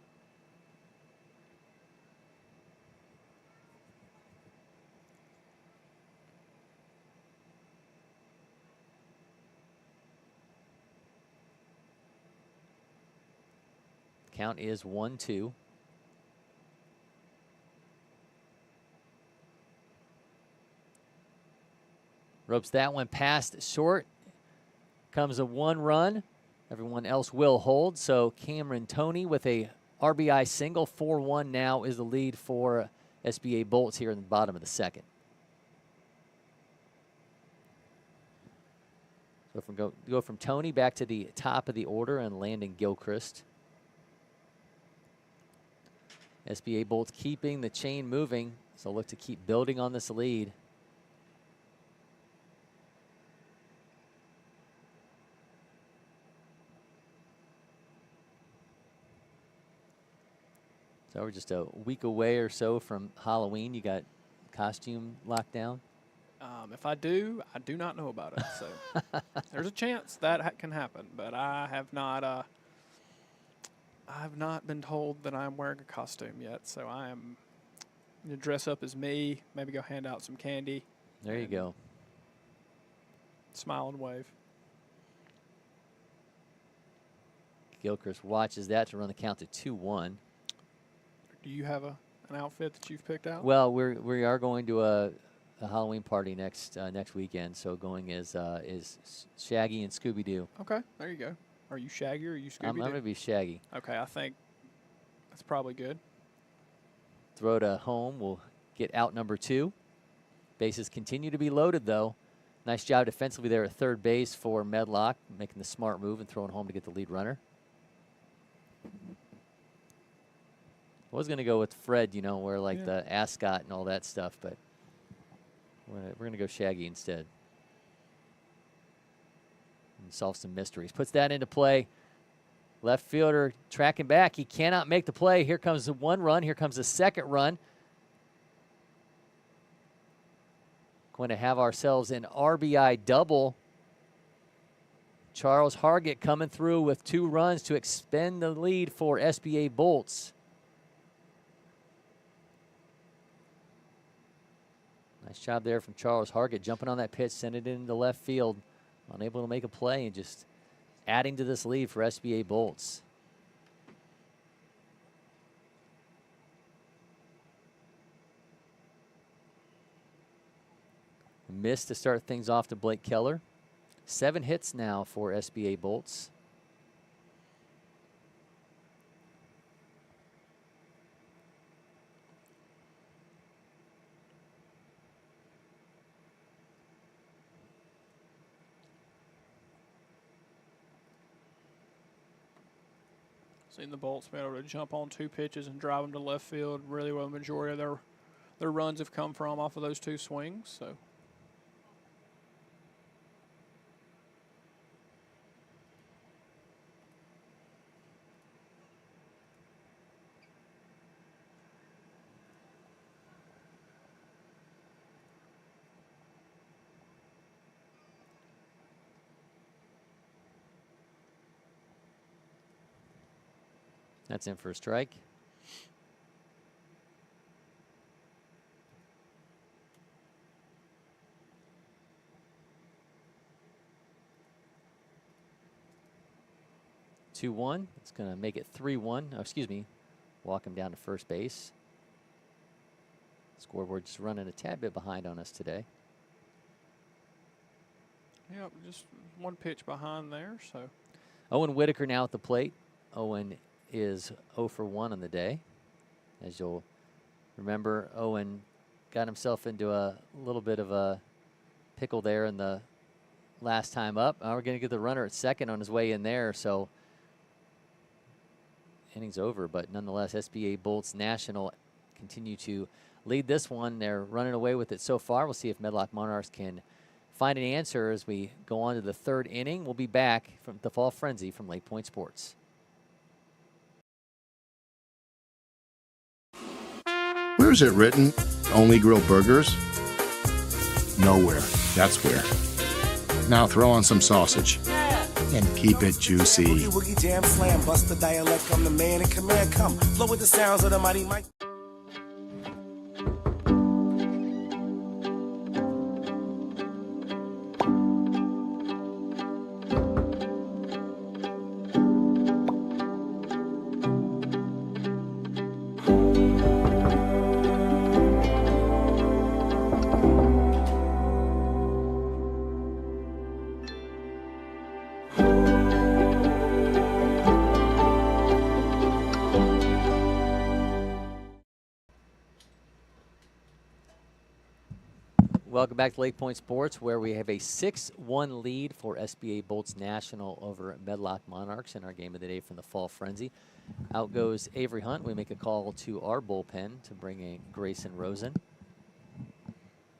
Count is 1-2. Ropes that one past short. Comes a 1 run. Everyone else will hold. So Cameron Tony with a RBI single. 4-1 now is the lead for SBA Bolts here in the bottom of the second. So go from Tony back to the top of the order and Landon Gilchrist. SBA Bolts keeping the chain moving, so look to keep building on this lead. So we're just a week away or so from Halloween. You got costume locked down? If I do not know about it. So there's a chance that can happen, but I have not been told that I'm wearing a costume yet. So I am going to dress up as me, maybe go hand out some candy. There you go. Smile and wave. Gilchrist watches that to run the count to 2-1. Do you have an outfit that you've picked out? Well, we are going to a Halloween party next weekend. So going is Shaggy and Scooby-Doo. Okay, there you go. Are you Shaggy or are you Scooby-Doo? I'm going to be Shaggy. Okay, I think that's probably good. Throw to home. We'll get out number 2. Bases continue to be loaded, though. Nice job defensively there at third base for Medlock, making the smart move and throwing home to get the lead runner. I was going to go with Fred, where like the ascot and all that stuff, but we're going to go Shaggy instead. And solve some mysteries. Puts that into play. Left fielder tracking back. He cannot make the play. Here comes the 1 run. Here comes the second run. Going to have ourselves an RBI double. Charles Hargett coming through with 2 runs to expand the lead for SBA Bolts. Nice job there from Charles Hargett, jumping on that pitch, sending it into left field. Unable to make a play and just adding to this lead for SBA Bolts. Missed to start things off to Blake Keller. 7 hits now for SBA Bolts. Seen the Bolts be able to jump on 2 pitches and drive them to left field. Really, well, the majority of their runs have come from off of those 2 swings. So. That's in for a strike. 2-1. It's going to make it 3-1. Oh, excuse me. Walk him down to first base. Scoreboard just running a tad bit behind on us today. Yep, just one pitch behind there. So Owen Whitaker now at the plate. Owen is 0 for 1 on the day. As you'll remember, Owen got himself into a little bit of a pickle there in the last time up. We're going to get the runner at second on his way in there. So innings over, but nonetheless, SBA Bolts National continue to lead this one. They're running away with it so far. We'll see if Medlock Monarchs can find an answer as we go on to the third inning. We'll be back from the Fall Frenzy from LakePoint Sports. Where's it written? Only grill burgers? Nowhere. That's where. Now throw on some sausage. And keep it juicy. Boogie woogie jam slam, bust the dialect, I'm the man in command, come. Flow with the sounds of the mighty mic. Welcome back to LakePoint Sports, where we have a 6-1 lead for SBA Bolts National over Medlock Monarchs in our game of the day from the Fall Frenzy. Out goes Avery Hunt. We make a call to our bullpen to bring in Grayson Rosen.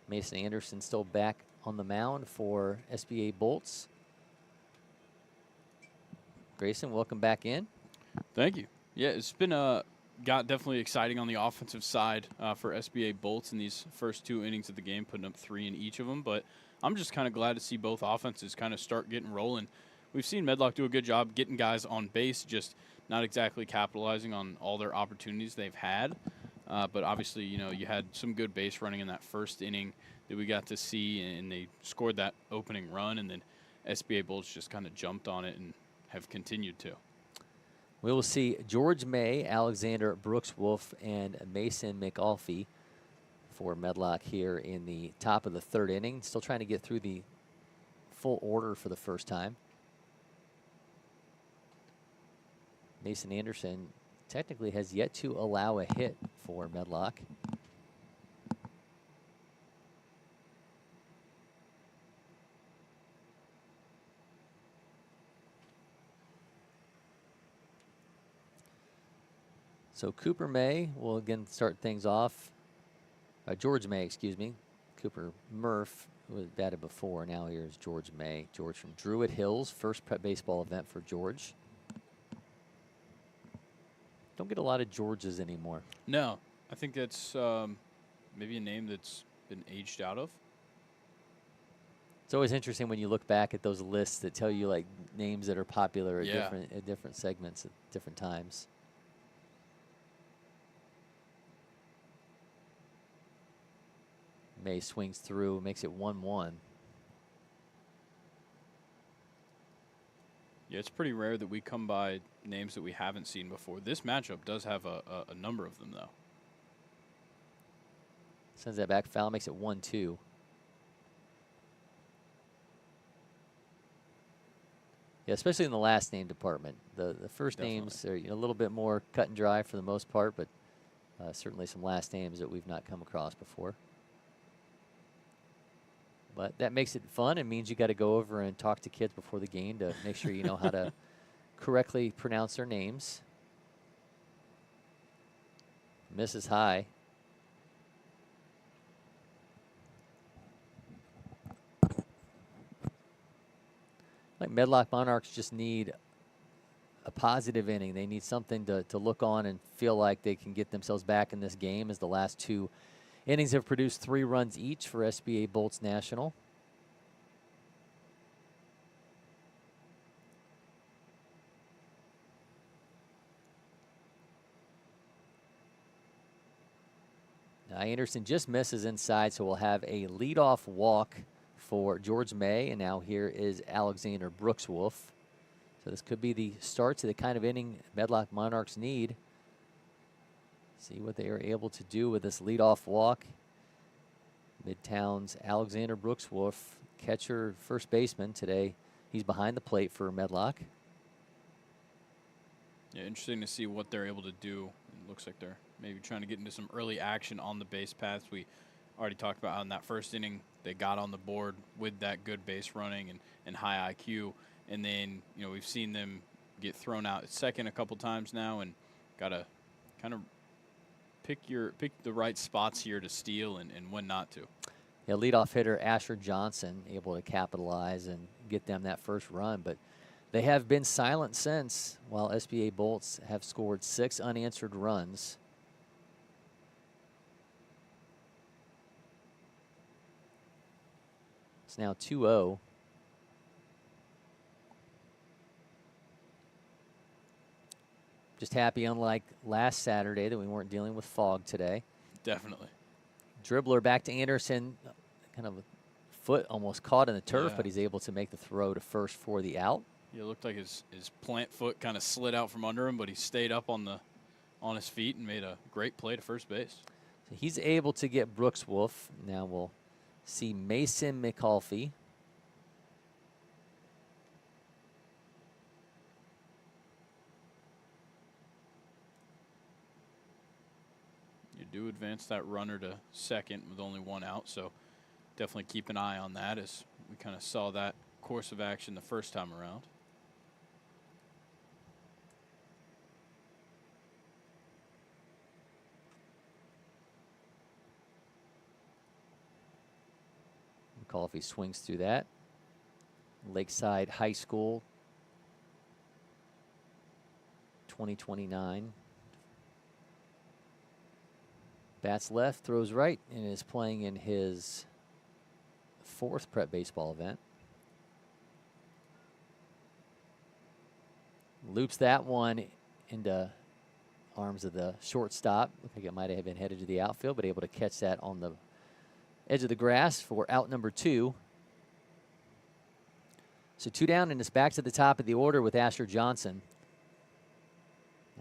Mason Anderson still back on the mound for SBA Bolts. Grayson, welcome back in. Thank you. Yeah, it's been got definitely exciting on the offensive side for SBA Bolts in these first 2 innings of the game, putting up 3 in each of them. But I'm just kind of glad to see both offenses kind of start getting rolling. We've seen Medlock do a good job getting guys on base, just not exactly capitalizing on all their opportunities they've had. But obviously, you know, you had some good base running in that first inning that we got to see, and they scored that opening run, and then SBA Bolts just kind of jumped on it and have continued to. We will see George May, Alexander Brooks-Wolf, and Mason McAuliffe for Medlock here in the top of the third inning. Still trying to get through the full order for the first time. Mason Anderson technically has yet to allow a hit for Medlock. So Cooper May will again start things off. George May, excuse me. Cooper Murph, who was batted before. Now here's George May. George from Druid Hills, first prep baseball event for George. Don't get a lot of Georges anymore. No, I think that's maybe a name that's been aged out of. It's always interesting when you look back at those lists that tell you like names that are popular at different segments at different times. May swings through, makes it 1-1. Yeah, it's pretty rare that we come by names that we haven't seen before. This matchup does have a number of them, though. Sends that back foul, makes it 1-2. Yeah, especially in the last name department. The first names are a little bit more cut and dry for the most part, but certainly some last names that we've not come across before. But that makes it fun. It means you got to go over and talk to kids before the game to make sure you know how to correctly pronounce their names. Misses high. Like Medlock Monarchs just need a positive inning. They need something to look on and feel like they can get themselves back in this game, as the last 2 innings have produced 3 runs each for SBA Bolts National. Now Anderson just misses inside, so we'll have a leadoff walk for George May, and now here is Alexander Brooks-Wolf. So this could be the start to the kind of inning Medlock Monarchs need. See what they are able to do with this leadoff walk. Midtown's Alexander Brookswolf, catcher, first baseman today. He's behind the plate for Medlock. Yeah, interesting to see what they're able to do. It looks like they're maybe trying to get into some early action on the base paths. We already talked about how in that first inning they got on the board with that good base running and high IQ. And then, you know, we've seen them get thrown out at second a couple times now, and got to kind of pick the right spots here to steal and when not to. Yeah, leadoff hitter Asher Johnson able to capitalize and get them that first run, but they have been silent since, while SBA Bolts have scored 6 unanswered runs. It's now 2-0. Just happy, unlike last Saturday, that we weren't dealing with fog today. Definitely. Dribbler back to Anderson, kind of a foot almost caught in the turf, Yeah. but he's able to make the throw to first for the out. Yeah, it looked like his plant foot kind of slid out from under him, but he stayed up on his feet and made a great play to first base. So he's able to get Brookswolf. Now we'll see Mason McAuliffe. You do advance that runner to second with only 1 out, so definitely keep an eye on that, as we kind of saw that course of action the first time around. McAuliffe swings through that. Lakeside High School, 2029. Bats left, throws right, and is playing in his 4th prep baseball event. Loops that one into arms of the shortstop. Looked like it might have been headed to the outfield, but able to catch that on the edge of the grass for out number 2. So 2 down, and it's back to the top of the order with Asher Johnson.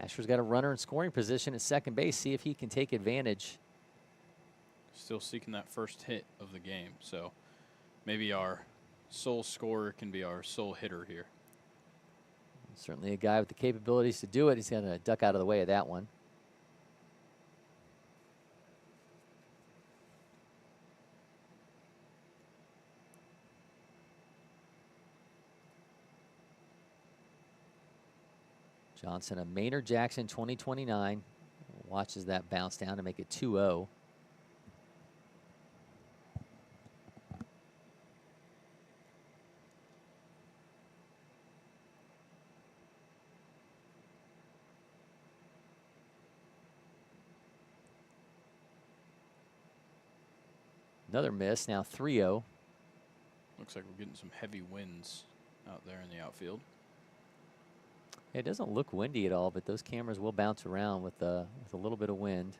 Asher's got a runner in scoring position at second base. See if he can take advantage. Still seeking that first hit of the game, so maybe our sole scorer can be our sole hitter here. Certainly a guy with the capabilities to do it. He's going to duck out of the way of that one. Johnson, a Maynard Jackson 2029, watches that bounce down to make it 2-0. Another miss, now 3-0. Looks like we're getting some heavy winds out there in the outfield. It doesn't look windy at all, but those cameras will bounce around with a little bit of wind.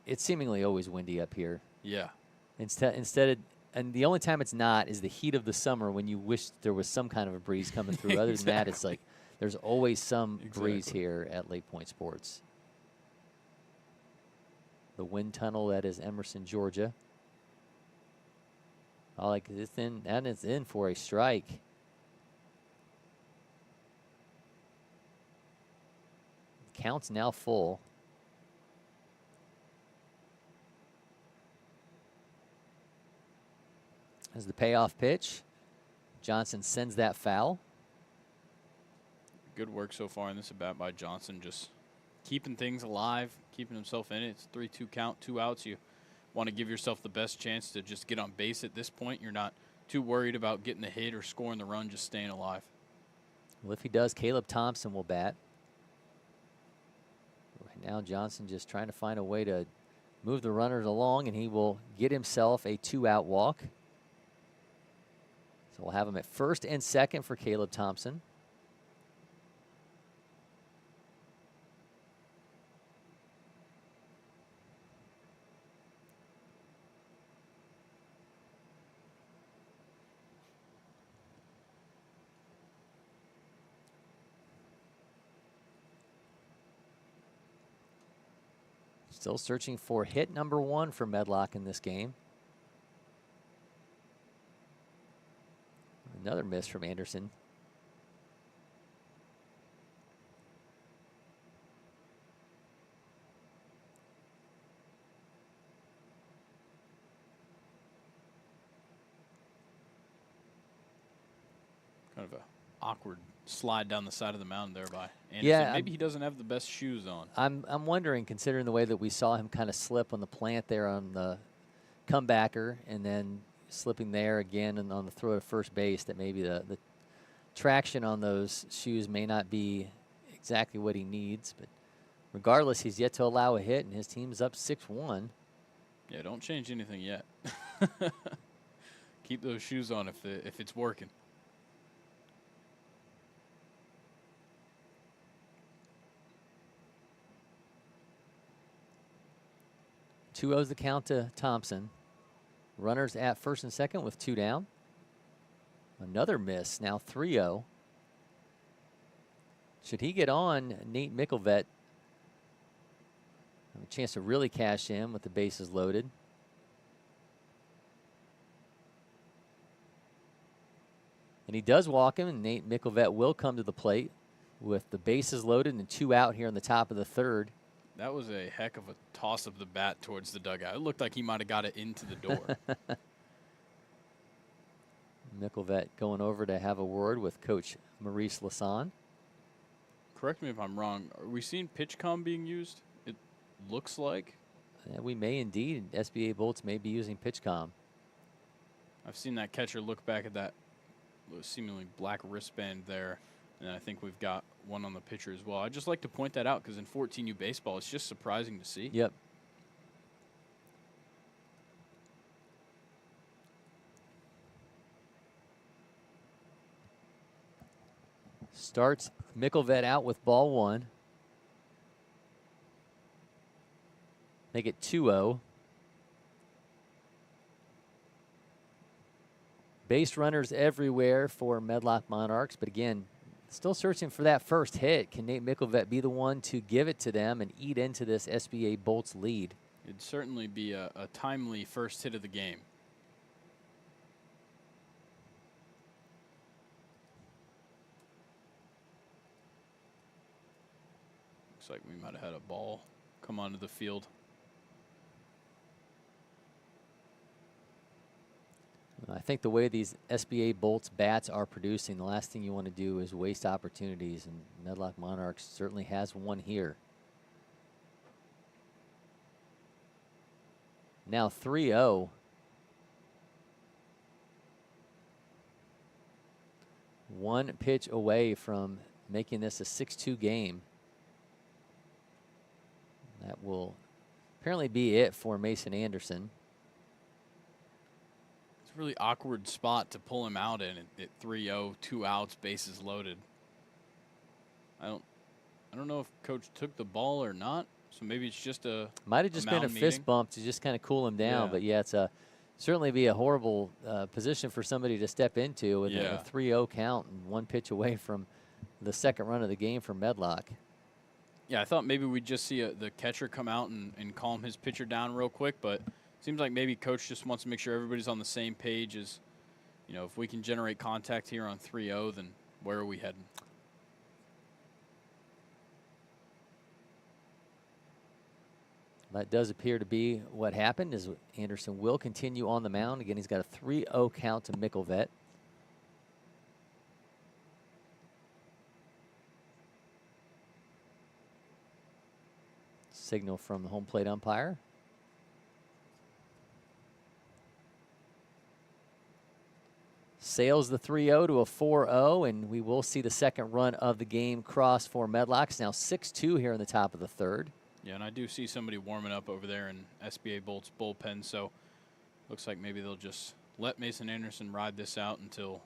It's seemingly always windy up here. Yeah. And the only time it's not is the heat of the summer when you wish there was some kind of a breeze coming through. Other than that, it's like there's always some breeze here at LakePoint Sports. The wind tunnel that is Emerson, Georgia. Oh, like it's in, and it's in for a strike. Count's now full. As the payoff pitch, Johnson sends that foul. Good work so far in this at bat by Johnson, just keeping things alive, keeping himself in it. It's 3-2 count, 2 outs. You want to give yourself the best chance to just get on base at this point. You're not too worried about getting the hit or scoring the run, just staying alive. Well, if he does, Caleb Thompson will bat. Right now, Johnson just trying to find a way to move the runners along, and he will get himself a 2-out walk. So we'll have him at first and second for Caleb Thompson. Still searching for hit number 1 for Medlock in this game. Another miss from Anderson. Kind of a awkward slide down the side of the mound there by Anderson. Yeah, maybe he doesn't have the best shoes on. I'm wondering, considering the way that we saw him kind of slip on the plant there on the comebacker, and then slipping there again and on the throw to first base, that maybe the traction on those shoes may not be exactly what he needs. But regardless, he's yet to allow a hit, and his team's up 6-1. Yeah, don't change anything yet. Keep those shoes on if it's working. 2-0's the count to Thompson. Runners at first and second with 2 down. Another miss, now 3-0. Should he get on, Nate Mickelvet have a chance to really cash in with the bases loaded. And he does walk him, and Nate Mickelvet will come to the plate with the bases loaded and 2 out here in the top of the 3rd. That was a heck of a toss of the bat towards the dugout. It looked like he might have got it into the door. Mickelvet going over to have a word with Coach Maurice Lasson. Correct me if I'm wrong. Are we seeing PitchCom being used? It looks like. Yeah, we may indeed. SBA Bolts may be using PitchCom. I've seen that catcher look back at that seemingly black wristband there, and I think we've got one on the pitcher as well. I'd just like to point that out because in 14U baseball, it's just surprising to see. Yep. Starts Mickelvet out with ball 1. Make it 2-0. Base runners everywhere for Medlock Monarchs, but again, still searching for that first hit. Can Nate Mickelvet be the one to give it to them and eat into this SBA Bolts lead? It'd certainly be a timely first hit of the game. Looks like we might have had a ball come onto the field. I think the way these SBA Bolts bats are producing, the last thing you want to do is waste opportunities, and Medlock Monarchs certainly has one here. Now 3-0. One pitch away from making this a 6-2 game. That will apparently be it for Mason Anderson. Really awkward spot to pull him out in at 3-0, 2 outs, bases loaded. I don't know if coach took the ball or not, so maybe it's just a might have just been a fist bump to just kind of cool him down. Yeah. But yeah, it's certainly be a horrible position for somebody to step into with a 3-0 count and 1 pitch away from the second run of the game for Medlock. Yeah, I thought maybe we'd just see the catcher come out and calm his pitcher down real quick, but seems like maybe coach just wants to make sure everybody's on the same page. As you know, if we can generate contact here on 3-0, then where are we heading? That does appear to be what happened, as Anderson will continue on the mound. Again, he's got a 3-0 count to Mickelvet. Signal from the home plate umpire. Sails the 3-0 to a 4-0, and we will see the second run of the game cross for Medlock. It's now 6-2 here in the top of the 3rd. Yeah, and I do see somebody warming up over there in SBA Bolts bullpen, so looks like maybe they'll just let Mason Anderson ride this out until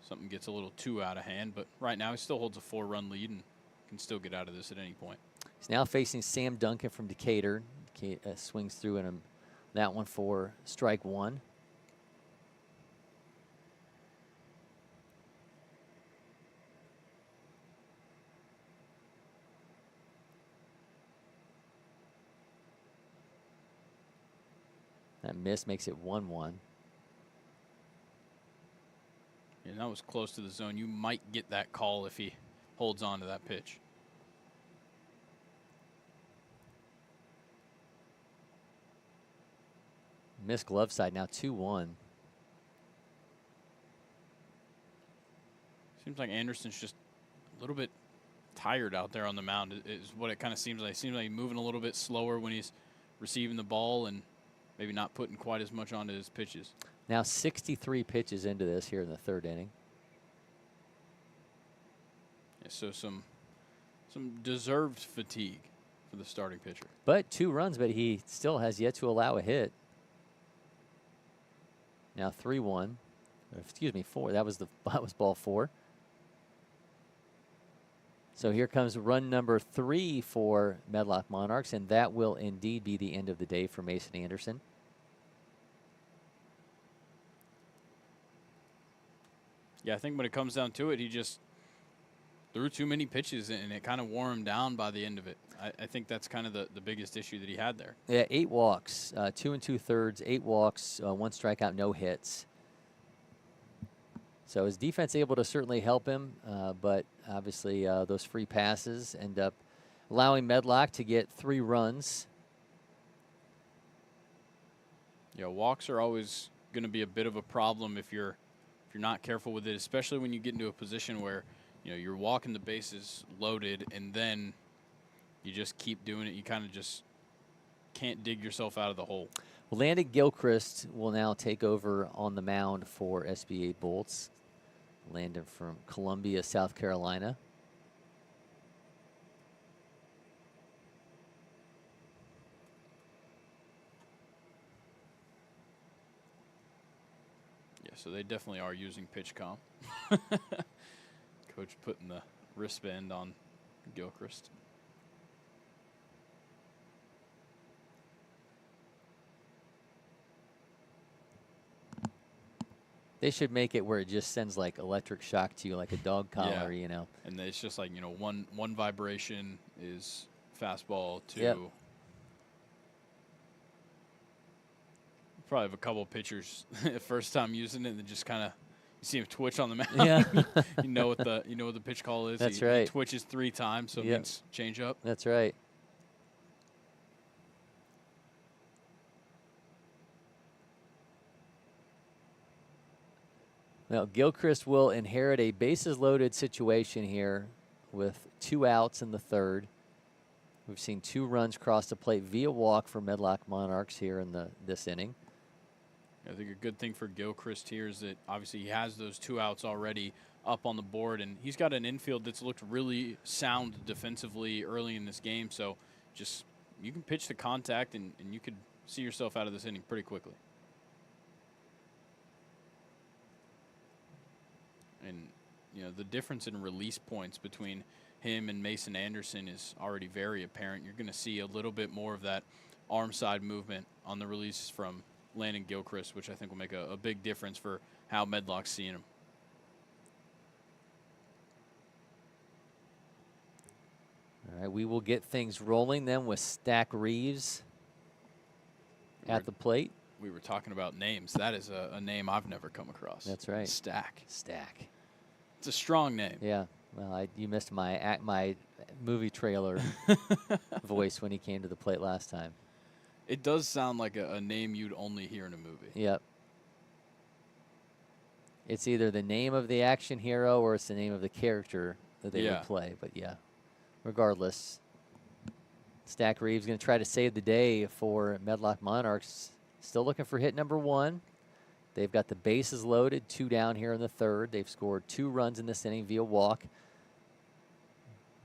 something gets a little too out of hand. But right now he still holds a 4-run lead and can still get out of this at any point. He's now facing Sam Duncan from Decatur. Swings through in that one for strike 1. That miss makes it 1-1. And that was close to the zone. You might get that call if he holds on to that pitch. Missed glove side, now 2-1. Seems like Anderson's just a little bit tired out there on the mound is what it kind of seems like. It seems like he's moving a little bit slower when he's receiving the ball and maybe not putting quite as much onto his pitches. Now 63 pitches into this here in the third inning. Yeah, so some deserved fatigue for the starting pitcher. But 2 runs, but he still has yet to allow a hit. Now 3-1. Excuse me, 4. That was ball 4. So here comes run number 3 for Medlock Monarchs, and that will indeed be the end of the day for Mason Anderson. Yeah, I think when it comes down to it, he just threw too many pitches, and it kind of wore him down by the end of it. I think that's kind of the biggest issue that he had there. Yeah, 8 walks, 2 2/3, 8 walks, 1 strikeout, no hits. So his defense able to certainly help him, but obviously those free passes end up allowing Medlock to get 3 runs. Yeah, walks are always going to be a bit of a problem if you're not careful with it, especially when you get into a position where you're walking the bases loaded and then you just keep doing it. You kind of just can't dig yourself out of the hole. Well, Landon Gilchrist will now take over on the mound for SBA Bolts. Landon from Columbia, South Carolina. Yeah, so they definitely are using pitch comp. Coach putting the wristband on Gilchrist. They should make it where it just sends like electric shock to you, like a dog collar, Yeah. And it's just like, one vibration is fastball, 2. Yep. Probably have a couple of pitchers first time using it and then just kind of you see him twitch on the mound. Yeah. you know what the pitch call is. That's he right. Twitches 3 times, so it Yep. means change up. That's right. Now, Gilchrist will inherit a bases-loaded situation here with 2 outs in the third. We've seen 2 runs cross the plate via walk for Medlock Monarchs here in this inning. I think a good thing for Gilchrist here is that obviously he has those 2 outs already up on the board, and he's got an infield that's looked really sound defensively early in this game. So just you can pitch the contact, and you could see yourself out of this inning pretty quickly. And, the difference in release points between him and Mason Anderson is already very apparent. You're going to see a little bit more of that arm side movement on the release from Landon Gilchrist, which I think will make a big difference for how Medlock's seeing him. All right, we will get things rolling then with Stack Reeves at the plate. We were talking about names. That is a name I've never come across. That's right. Stack. Stack. It's a strong name. Yeah. Well, you missed my movie trailer voice when he came to the plate last time. It does sound like a name you'd only hear in a movie. Yep. It's either the name of the action hero or it's the name of the character that they would play. But yeah, regardless, Stack Reeves going to try to save the day for Medlock Monarchs. Still looking for hit number 1. They've got the bases loaded, 2 down here in the third. They've scored 2 runs in this inning via walk.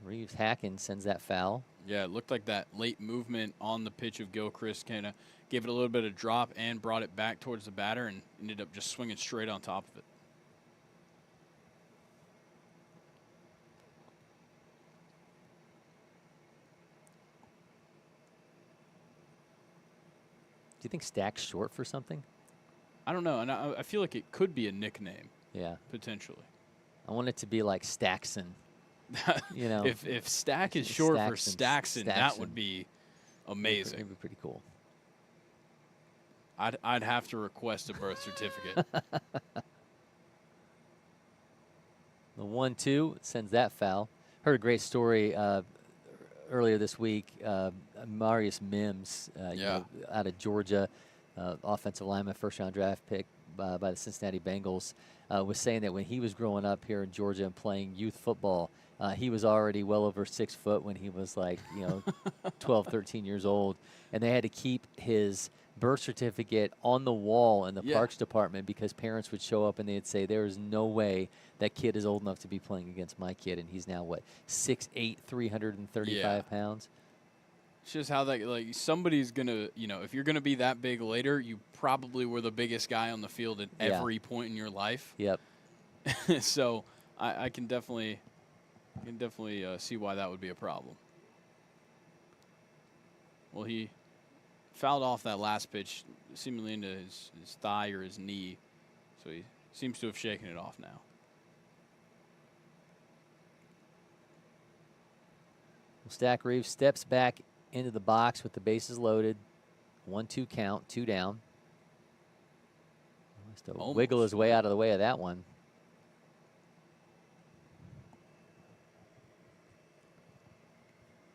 Reeves hacking sends that foul. Yeah, it looked like that late movement on the pitch of Gilchrist kind of gave it a little bit of drop and brought it back towards the batter and ended up just swinging straight on top of it. Do you think Stack's short for something? I don't know, and I feel like it could be a nickname. Yeah. Potentially. I want it to be like Stackson. If Stack is short for Stackson, that would be amazing. It would be pretty cool. I'd have to request a birth certificate. The 1-2 sends that foul. Heard a great story earlier this week. Marius Mims, out of Georgia, offensive lineman, first-round draft pick by the Cincinnati Bengals, was saying that when he was growing up here in Georgia and playing youth football, he was already well over 6 foot when he was 12, 13 years old, and they had to keep his birth certificate on the wall in the parks department because parents would show up and they'd say, there is no way that kid is old enough to be playing against my kid, and he's now 6'8", 335 pounds. It's just how that, somebody's going to, if you're going to be that big later, you probably were the biggest guy on the field at every point in your life. Yep. So I can definitely see why that would be a problem. Well, he fouled off that last pitch, seemingly into his thigh or his knee, so he seems to have shaken it off now. Stack Reeves steps back into the box with the bases loaded. 1-2 count, 2 down. Must have wiggle his way out of the way of that one.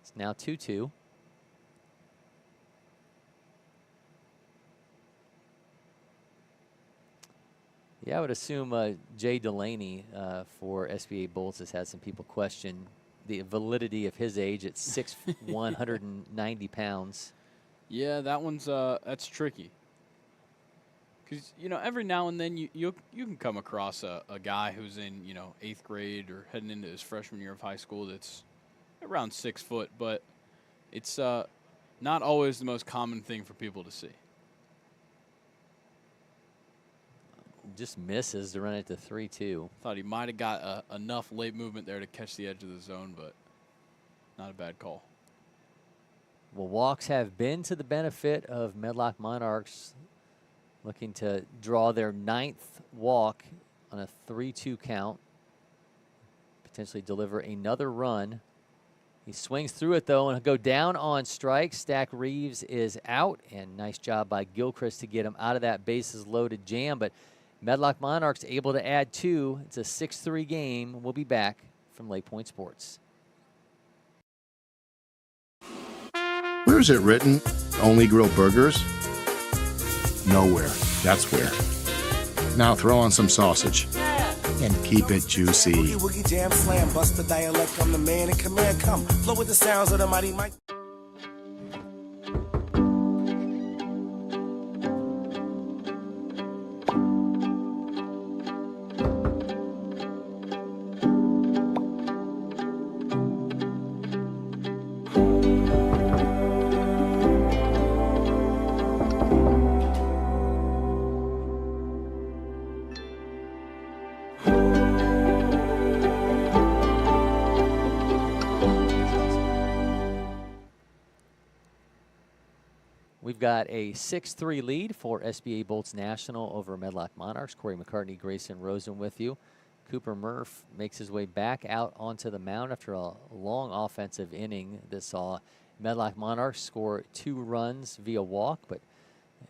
It's now 2-2. Yeah, I would assume Jay Delaney for SBA Bolts has had some people question the validity of his age at 6'1", 190 pounds. Yeah, that one's that's tricky. Because, every now and then you can come across a guy who's in, 8th grade or heading into his freshman year of high school that's around 6 foot, but it's not always the most common thing for people to see. Just misses to run it to 3-2. Thought he might have got enough late movement there to catch the edge of the zone, but not a bad call. Well, walks have been to the benefit of Medlock Monarchs, looking to draw their 9th walk on a 3-2 count, potentially deliver another run. He swings through it, though, and he'll go down on strikes. Stack Reeves is out, and nice job by Gilchrist to get him out of that bases-loaded jam, but Medlock Monarchs able to add 2. It's a 6-3 game. We'll be back from LakePoint Sports. Where's it written? Only grill burgers? Nowhere. That's where. Now throw on some sausage and keep it juicy. Boogie woogie jam slam, bust the dialect. I'm the man in command. Come flow with the sounds of the mighty mic. We've got a 6-3 lead for SBA Bolts National over Medlock Monarchs. Cory McCartney, Grayson, Rosen with you. Cooper Murph makes his way back out onto the mound after a long offensive inning that saw Medlock Monarchs score 2 runs via walk, but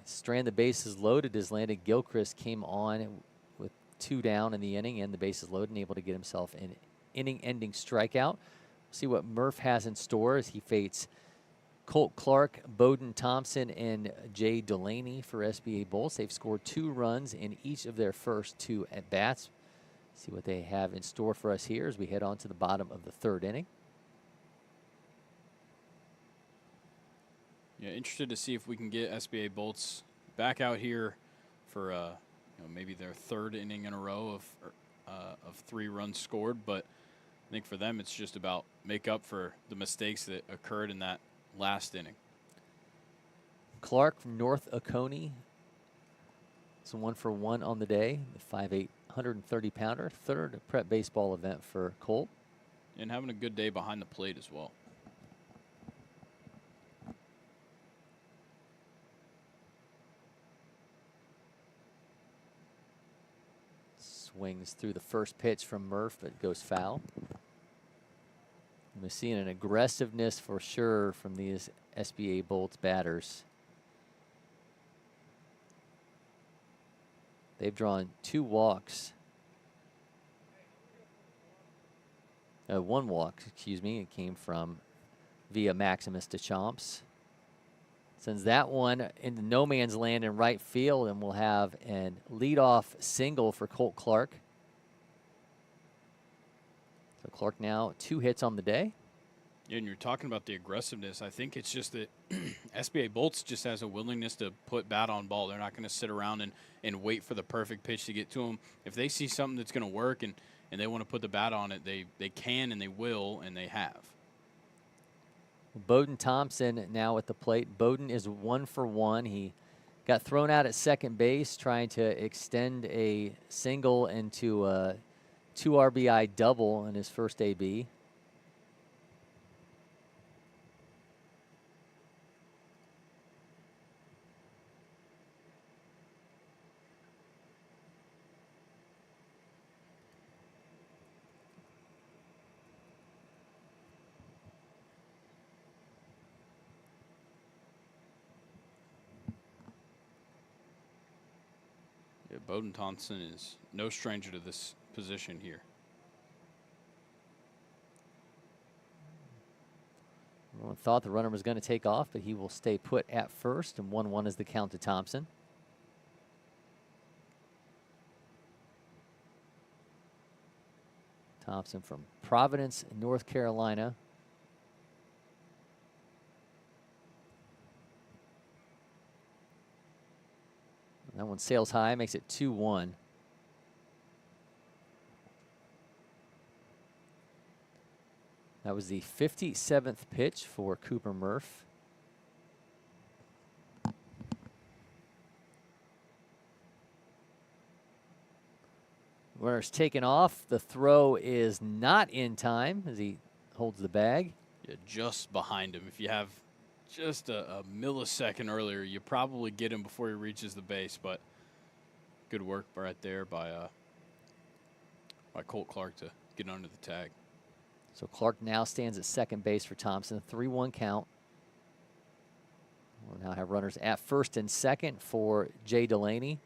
strand the bases loaded as Landon Gilchrist came on with 2 down in the inning and the bases loaded and able to get himself an inning-ending strikeout. See what Murph has in store as he faces Colt Clark, Bowden Thompson, and Jay Delaney for SBA Bolts. They've scored 2 runs in each of their first 2 at-bats. See what they have in store for us here as we head on to the bottom of the 3rd inning. Yeah, interested to see if we can get SBA Bolts back out here for maybe their 3rd inning in a row of 3 runs scored. But I think for them it's just about make up for the mistakes that occurred in that last inning. Clark from North Oconee. It's a 1-for-1 on the day. The 5'8", 130-pounder. 3rd prep baseball event for Colt. And having a good day behind the plate as well. Swings through the first pitch from Murph, but goes foul. We're seeing an aggressiveness for sure from these SBA Bolts batters. They've drawn 2 walks. One walk, excuse me. It came from via Maximus Deschamps. Sends that one into no man's land in right field, and we'll have a leadoff single for Colt Clark. So Clark now 2 hits on the day. Yeah, and you're talking about the aggressiveness. I think it's just that SBA Bolts just has a willingness to put bat on ball. They're not going to sit around and wait for the perfect pitch to get to them. If they see something that's going to work and they want to put the bat on it, they can and they will, and they have. Bowden Thompson now at the plate. Bowden is 1 for 1. He got thrown out at second base trying to extend a single into a 2 RBI double in his first AB. Bowden Thompson is no stranger to this position here. Everyone thought the runner was going to take off, but he will stay put at first, and 1-1 is the count to Thompson. Thompson from Providence, North Carolina. That one sails high, makes it 2-1. That was the 57th pitch for Cooper Murph. Runner's taken off. The throw is not in time as he holds the bag. Yeah, just behind him. If you have just a millisecond earlier, you probably get him before he reaches the base, but good work right there by Colt Clark to get under the tag. So Clark now stands at second base for Thompson. 3-1 count. We'll now have runners at first and second for Jay Delaney.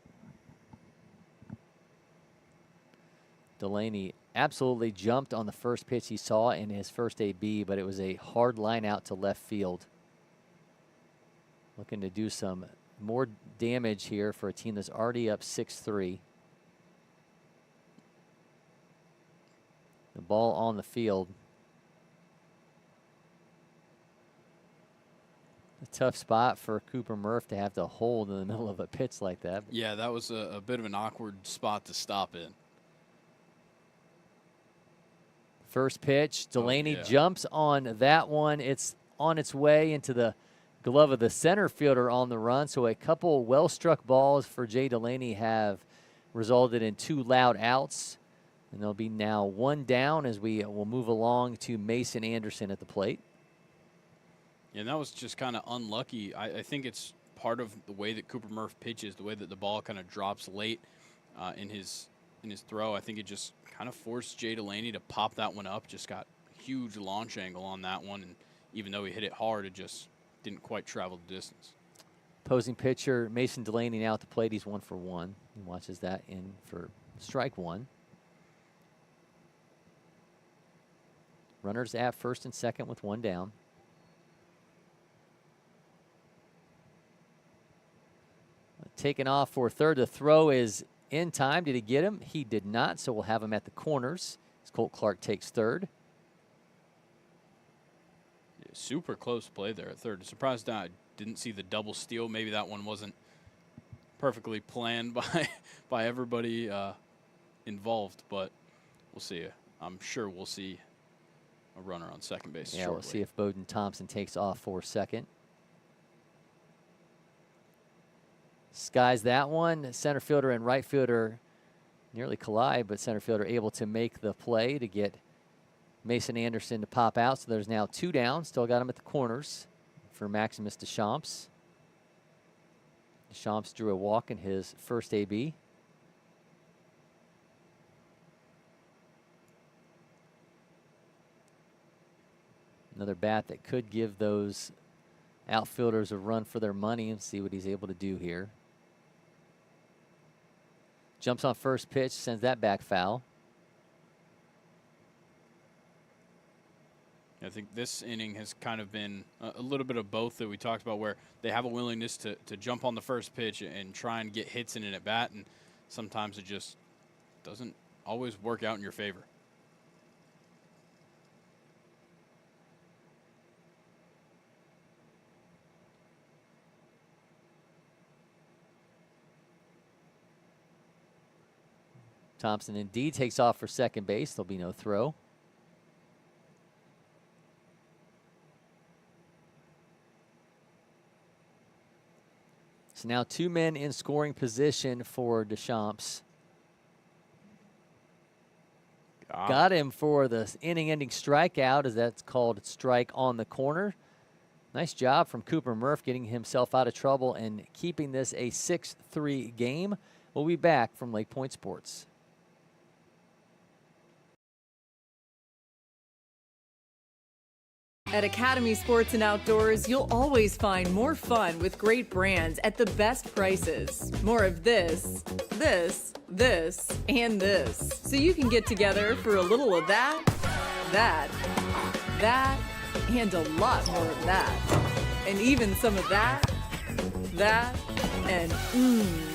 Delaney absolutely jumped on the first pitch he saw in his first AB, but it was a hard line out to left field. Looking to do some more damage here for a team that's already up 6-3. The ball on the field. A tough spot for Cooper Murph to have to hold in the middle of a pitch like that. Yeah, that was a bit of an awkward spot to stop in. First pitch, Delaney jumps on that one. It's on its way into the glove of the center fielder on the run. So a couple well-struck balls for Jay Delaney have resulted in 2 loud outs. And there'll be now 1 down as we will move along to Mason Anderson at the plate. Yeah, and that was just kind of unlucky. I think it's part of the way that Cooper Murph pitches, the way that the ball kind of drops late in his throw. I think it just kind of forced Jay Delaney to pop that one up. Just got a huge launch angle on that one, and even though he hit it hard, it just didn't quite travel the distance. Opposing pitcher Mason Delaney now at the plate. He's 1 for 1. He watches that in for strike 1. Runners at first and second with 1 down. Taken off for third. The throw is in time. Did he get him? He did not, so we'll have him at the corners as Colt Clark takes third. Yeah, super close play there at third. Surprised I didn't see the double steal. Maybe that one wasn't perfectly planned by everybody involved, but we'll see. I'm sure we'll see a runner on second base shortly. We'll see if Bowden Thompson takes off for second. Skies that one. Center fielder and right fielder nearly collide, but center fielder able to make the play to get Mason Anderson to pop out. So there's now 2 down. Still got him at the corners for Maximus Deschamps. Deschamps drew a walk in his first AB. Another bat that could give those outfielders a run for their money and see what he's able to do here. Jumps on first pitch, sends that back foul. I think this inning has kind of been a little bit of both that we talked about, where they have a willingness to jump on the first pitch and try and get hits in an at-bat, and sometimes it just doesn't always work out in your favor. Thompson indeed takes off for second base. There'll be no throw. So now 2 men in scoring position for Deschamps. Got him for the inning-ending strikeout, as that's called, strike on the corner. Nice job from Cooper Murph getting himself out of trouble and keeping this a 6-3 game. We'll be back from LakePoint Sports. At Academy Sports and Outdoors, you'll always find more fun with great brands at the best prices. More of this, and this. So you can get together for a little of that, and a lot more of that. And even some of that, and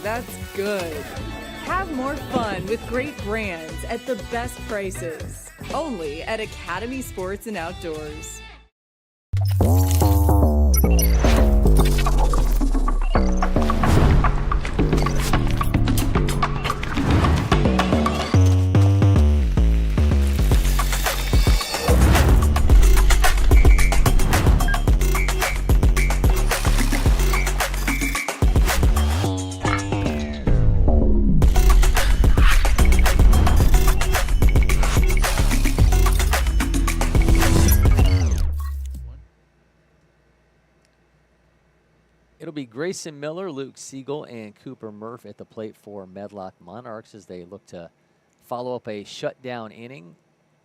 that's good. Have more fun with great brands at the best prices. Only at Academy Sports and Outdoors. It'll be Grayson Miller, Luke Siegel, and Cooper Murph at the plate for Medlock Monarchs as they look to follow up a shutdown inning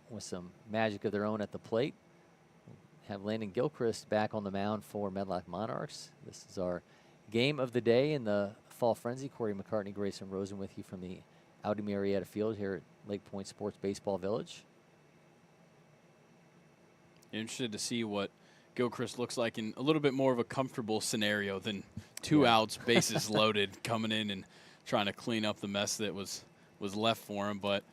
with some magic of their own at the plate. Have Landon Gilchrist back on the mound for Medlock Monarchs. This is our game of the day in the Fall Frenzy. Cory McCartney, Grayson Rosen with you from the Audi Marietta Field here at LakePoint Sports Baseball Village. Interested to see what Gilchrist looks like in a little bit more of a comfortable scenario than 2 outs, bases loaded, coming in and trying to clean up the mess that was left for him. But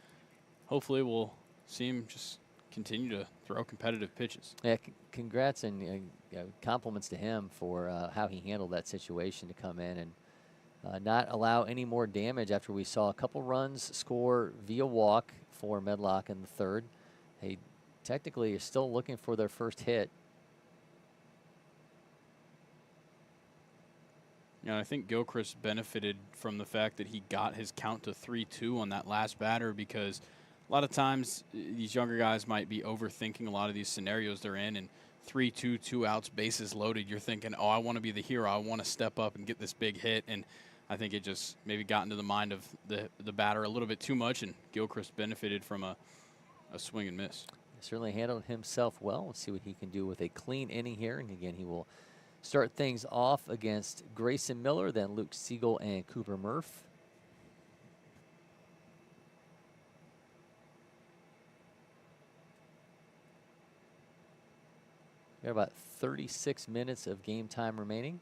hopefully we'll see him just continue to throw competitive pitches. Yeah, congrats and compliments to him for how he handled that situation to come in and not allow any more damage after we saw a couple runs score via walk for Medlock in the third. They technically are still looking for their first hit. You know, I think Gilchrist benefited from the fact that he got his count to 3-2 on that last batter, because a lot of times these younger guys might be overthinking a lot of these scenarios they're in, and 3-2, 2 outs, bases loaded, you're thinking, oh, I want to be the hero. I want to step up and get this big hit. And I think it just maybe got into the mind of the batter a little bit too much, and Gilchrist benefited from a swing and miss. He certainly handled himself well. Let's see what he can do with a clean inning here. And again, he will start things off against Grayson Miller, then Luke Siegel and Cooper Murph. We got about 36 minutes of game time remaining.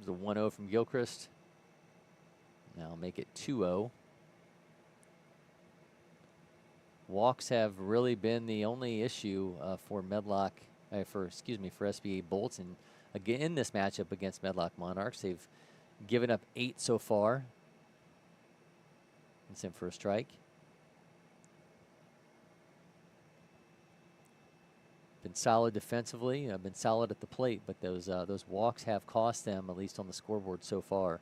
The 1-0 from Gilchrist. Now make it 2-0. Walks have really been the only issue for Medlock, for SBA Bolts, and again in this matchup against Medlock Monarchs. They've given up 8 so far. And sent for a strike. Been solid defensively, been solid at the plate, but those walks have cost them, at least on the scoreboard so far.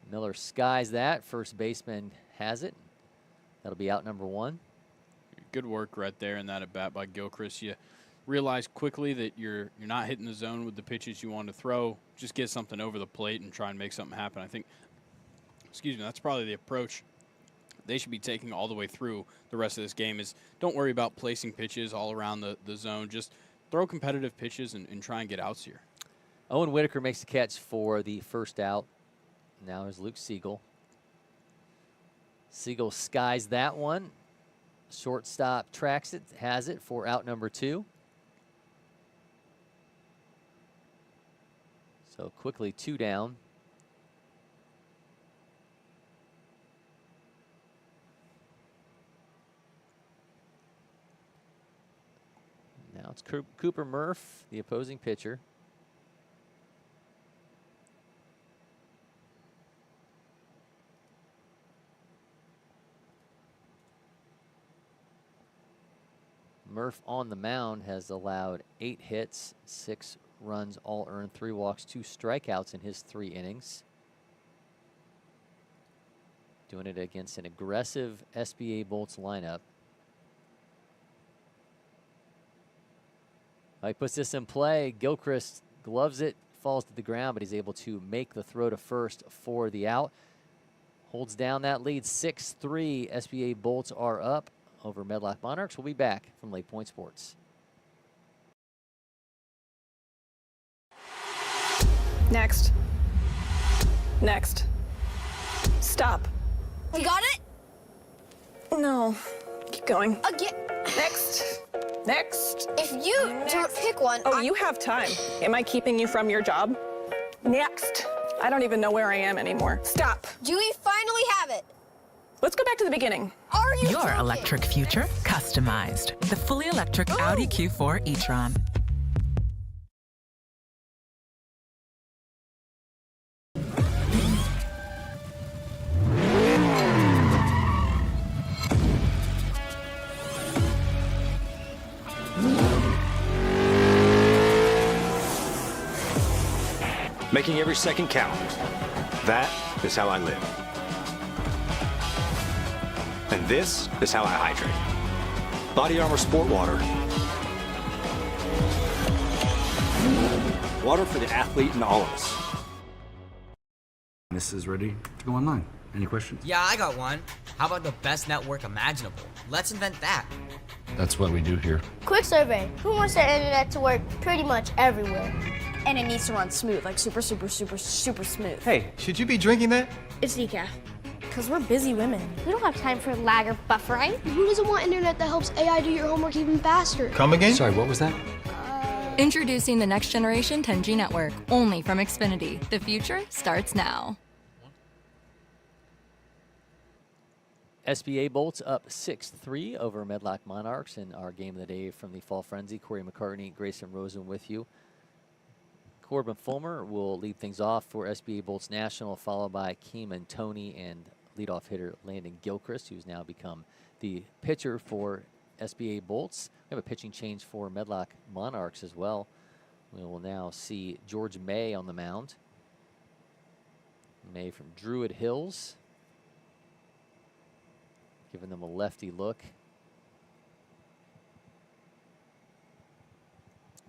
Miller skies that. First baseman has it. That'll be out number 1. Good work right there in that at bat by Gilchrist. You realize quickly that you're not hitting the zone with the pitches you want to throw. Just get something over the plate and try and make something happen. I think, that's probably the approach they should be taking all the way through the rest of this game. Is don't worry about placing pitches all around the zone. Just throw competitive pitches and try and get outs here. Owen Whitaker makes the catch for the first out. Now is Luke Siegel. Siegel skies that one. Shortstop tracks it, has it for out number 2. So quickly 2 down. Now it's Cooper Murph, the opposing pitcher. Murph on the mound has allowed 8 hits, 6 runs, all earned, 3 walks, 2 strikeouts in his 3 innings. Doing it against an aggressive SBA Bolts lineup. He puts this in play. Gilchrist gloves it, falls to the ground, but he's able to make the throw to first for the out. Holds down that lead, 6-3. SBA Bolts are up over Medlock Monarchs. We'll be back from LakePoint Sports. Next. Next. Stop. You got it? No. Keep going. Again. Next. Next. If you don't pick one. Oh, you have time. Am I keeping you from your job? Next. I don't even know where I am anymore. Stop. Do we finally have it? Let's go back to the beginning. Are you Your joking? electric future customized. The fully electric Audi Q4 e-tron. Making every second count. That is how I live. And this is how I hydrate. Body Armor Sport Water. Water for the athlete and all of us. This is ready to go online. Any questions? Yeah, I got one. How about the best network imaginable? Let's invent that. That's what we do here. Quick survey. Who wants their internet to work pretty much everywhere? And it needs to run smooth, like super smooth. Hey, should you be drinking that? It's decaf. Because we're busy women. We don't have time for lag or buffering. Who doesn't want internet that helps AI do your homework even faster? Come again? Sorry, what was that? Introducing the next generation 10G network, only from Xfinity. The future starts now. SBA Bolts up 6-3 over Medlock Monarchs in our game of the day from the Fall Frenzy. Cory McCartney, Grayson Rosen with you. Corbin Fulmer will lead things off for SBA Bolts National, followed by Keeman Tony and leadoff hitter Landon Gilchrist, who's now become the pitcher for SBA Bolts. We have a pitching change for Medlock Monarchs as well. We will now see George May on the mound. May from Druid Hills, giving them a lefty look.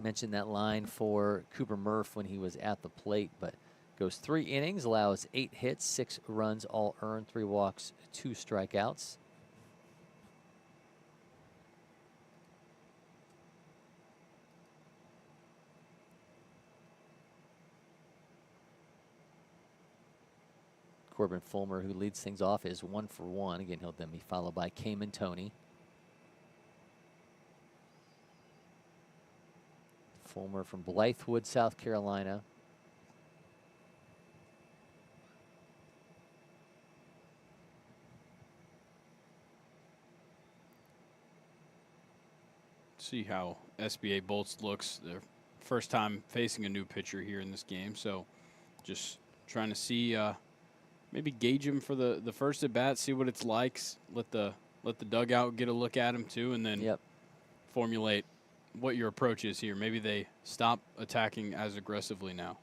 Mentioned that line for Cooper Murph when he was at the plate, but goes 3 innings, allows 8 hits, 6 runs, all earned, 3 walks, 2 strikeouts. Corbin Fulmer, who leads things off, is 1 for 1. Again, he'll then be followed by Keeman Tony. Fulmer from Blythewood, South Carolina. See how SBA Bolts looks. Their first time facing a new pitcher here in this game, so just trying to see, maybe gauge him for the first at bat, see what it's like. Let the dugout get a look at him too, and then formulate what your approach is here. Maybe they stop attacking as aggressively now.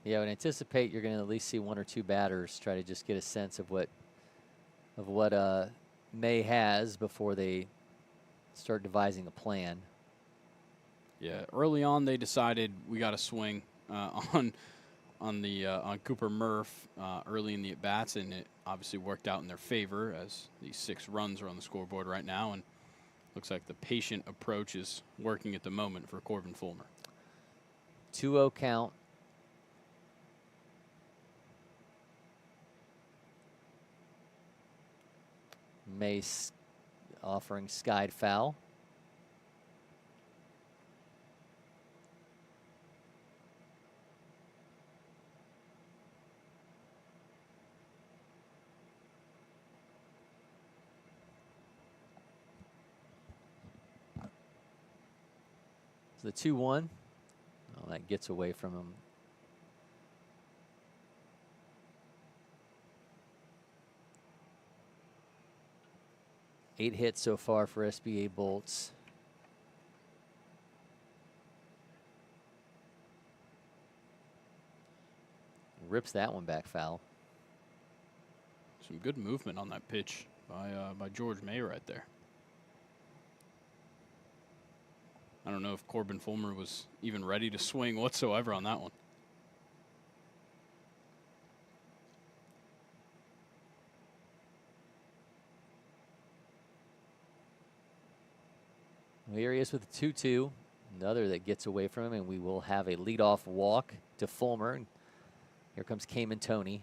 Yeah, I would anticipate you're going to at least see 1 or 2 batters try to just get a sense of what May has before they start devising a plan. Yeah, early on they decided we got to swing on Cooper Murph early in the at bats, and it obviously worked out in their favor as these 6 runs are on the scoreboard right now, and looks like the patient approach is working at the moment for Corbin Fulmer. 2-0 count. Mace offering skied foul. So the 2-1. Oh, that gets away from him. Eight hits so far for SBA Bolts. Rips that one back foul. Some good movement on that pitch by George May right there. I don't know if Corbin Fulmer was even ready to swing whatsoever on that one. Well, here he is with the 2-2. Another that gets away from him, and we will have a leadoff walk to Fulmer. And here comes Cayman Tony.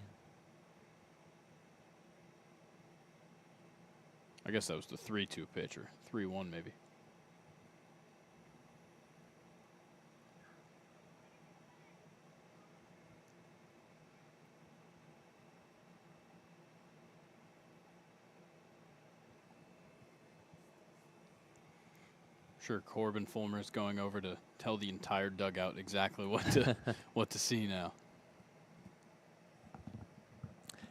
I guess that was the 3-2 pitch, or 3-1 maybe. Sure, Corbin Fulmer is going over to tell the entire dugout exactly what to see now.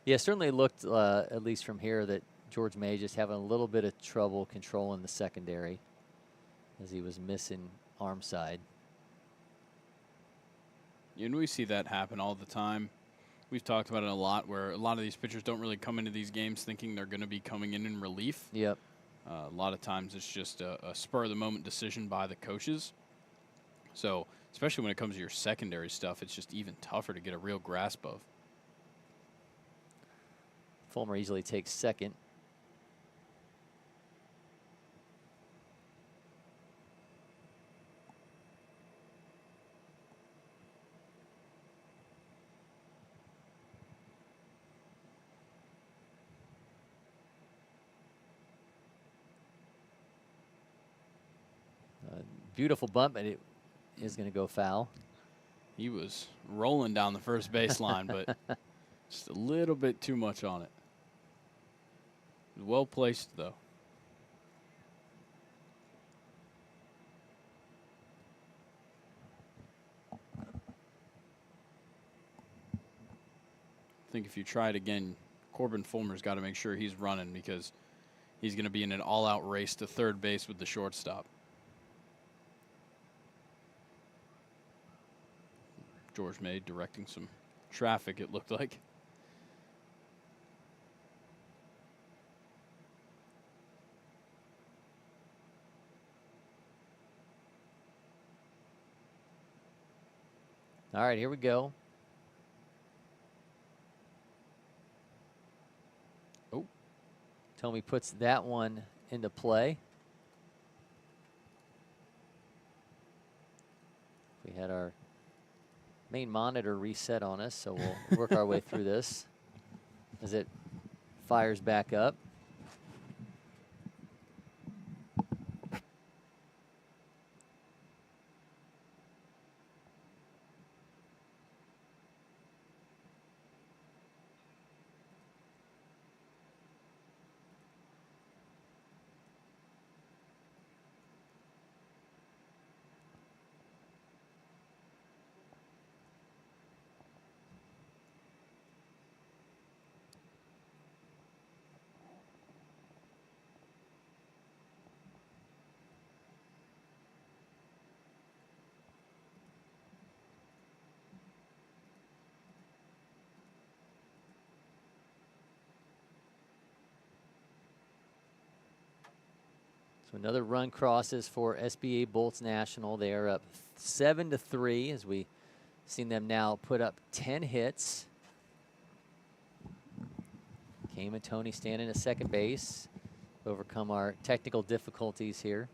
Yeah, certainly looked, at least from here, that George May just having a little bit of trouble controlling the secondary as he was missing arm side. And we see that happen all the time. We've talked about it a lot, where a lot of these pitchers don't really come into these games thinking they're going to be coming in relief. Yep. A lot of times it's just a spur-of-the-moment decision by the coaches. So, especially when it comes to your secondary stuff, it's just even tougher to get a real grasp of. Fulmer easily takes second. Beautiful bump, and it is going to go foul. He was rolling down the first baseline, but just a little bit too much on it. Well placed, though. I think if you try it again, Corbin Fulmer's got to make sure he's running, because he's going to be in an all-out race to third base with the shortstop. George May directing some traffic, it looked like. All right, here we go. Oh. Tommy puts that one into play. We had our main monitor reset on us, so we'll work our way through this as it fires back up. So another run crosses for SBA Bolts National. They are up 7-3 as we seen them now put up 10 hits. Came and Tony standing at second base. Overcome our technical difficulties here.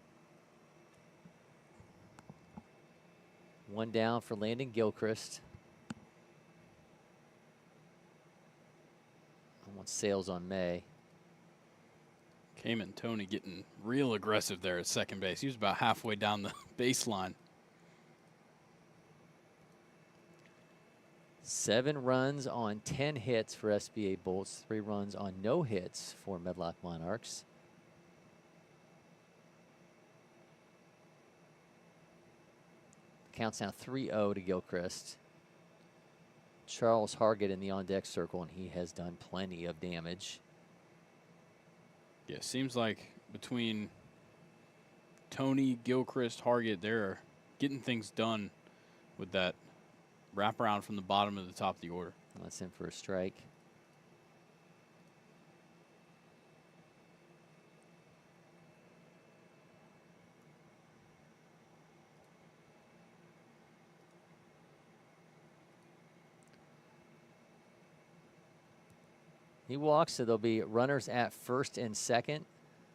One down for Landon Gilchrist. I want Sales on May. Cayman Tony getting real aggressive there at second base. He was about halfway down the baseline. 7 runs on 10 hits for SBA Bolts. 3 runs on no hits for Medlock Monarchs. Counts now 3-0 to Gilchrist. Charles Hargett in the on-deck circle, and he has done plenty of damage. Yeah, seems like between Tony, Gilchrist, Hargett, they're getting things done with that wraparound from the bottom to the top of the order. That's in for a strike. He walks, so there'll be runners at first and second.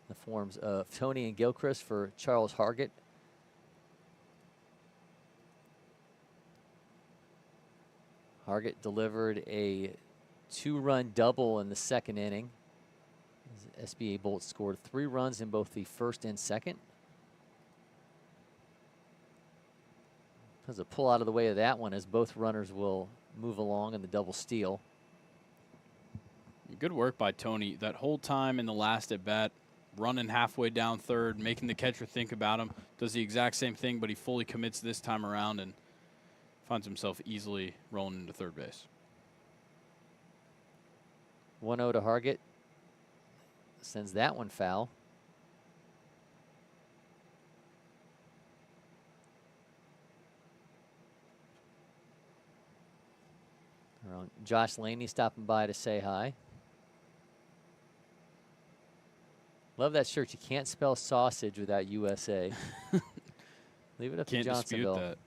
The forms of Tony and Gilchrist for Charles Hargett. Hargett delivered a 2-run double in the second inning. SBA Bolts scored 3 runs in both the first and second. There's a pull out of the way of that one as both runners will move along in the double steal. Good work by Tony. That whole time in the last at bat, running halfway down third, making the catcher think about him. Does the exact same thing, but he fully commits this time around and finds himself easily rolling into third base. 1-0 to Hargett. Sends that one foul. Josh Laney stopping by to say hi. Love that shirt. You can't spell sausage without USA. Leave it up to Johnsonville. Can't dispute that.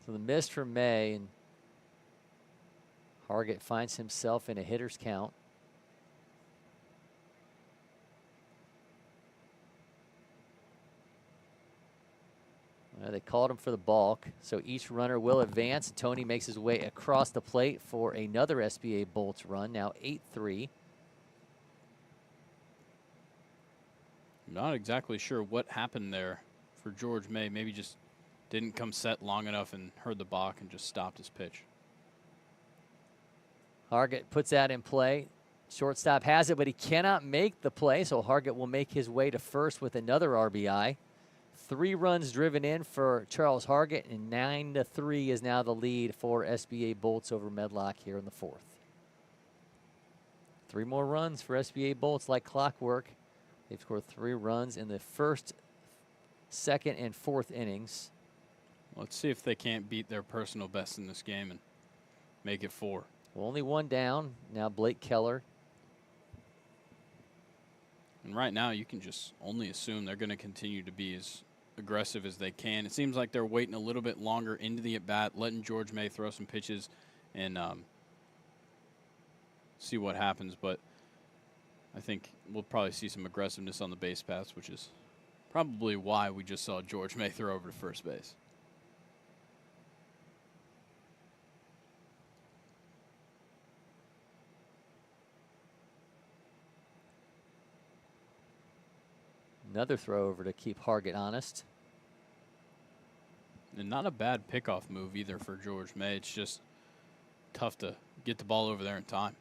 So the miss from May, and Hargett finds himself in a hitter's count. They called him for the balk, so each runner will advance. Tony makes his way across the plate for another SBA Bolts run, now 8-3. Not exactly sure what happened there for George May. Maybe just didn't come set long enough and heard the balk and just stopped his pitch. Hargett puts that in play. Shortstop has it, but he cannot make the play, so Hargett will make his way to first with another RBI. 3 runs driven in for Charles Hargett, and 9-3 is now the lead for SBA Bolts over Medlock here in the 4th. 3 more runs for SBA Bolts like clockwork. They've scored 3 runs in the first, second, and 4th innings. Let's see if they can't beat their personal best in this game and make it 4. Well, only 1 down. Now Blake Keller. And right now you can just only assume they're going to continue to be as aggressive as they can. It seems like they're waiting a little bit longer into the at-bat, letting George May throw some pitches and see what happens. But I think we'll probably see some aggressiveness on the base paths, which is probably why we just saw George May throw over to first base. Another throw over to keep Hargett honest. And not a bad pickoff move either for George May. It's just tough to get the ball over there in time.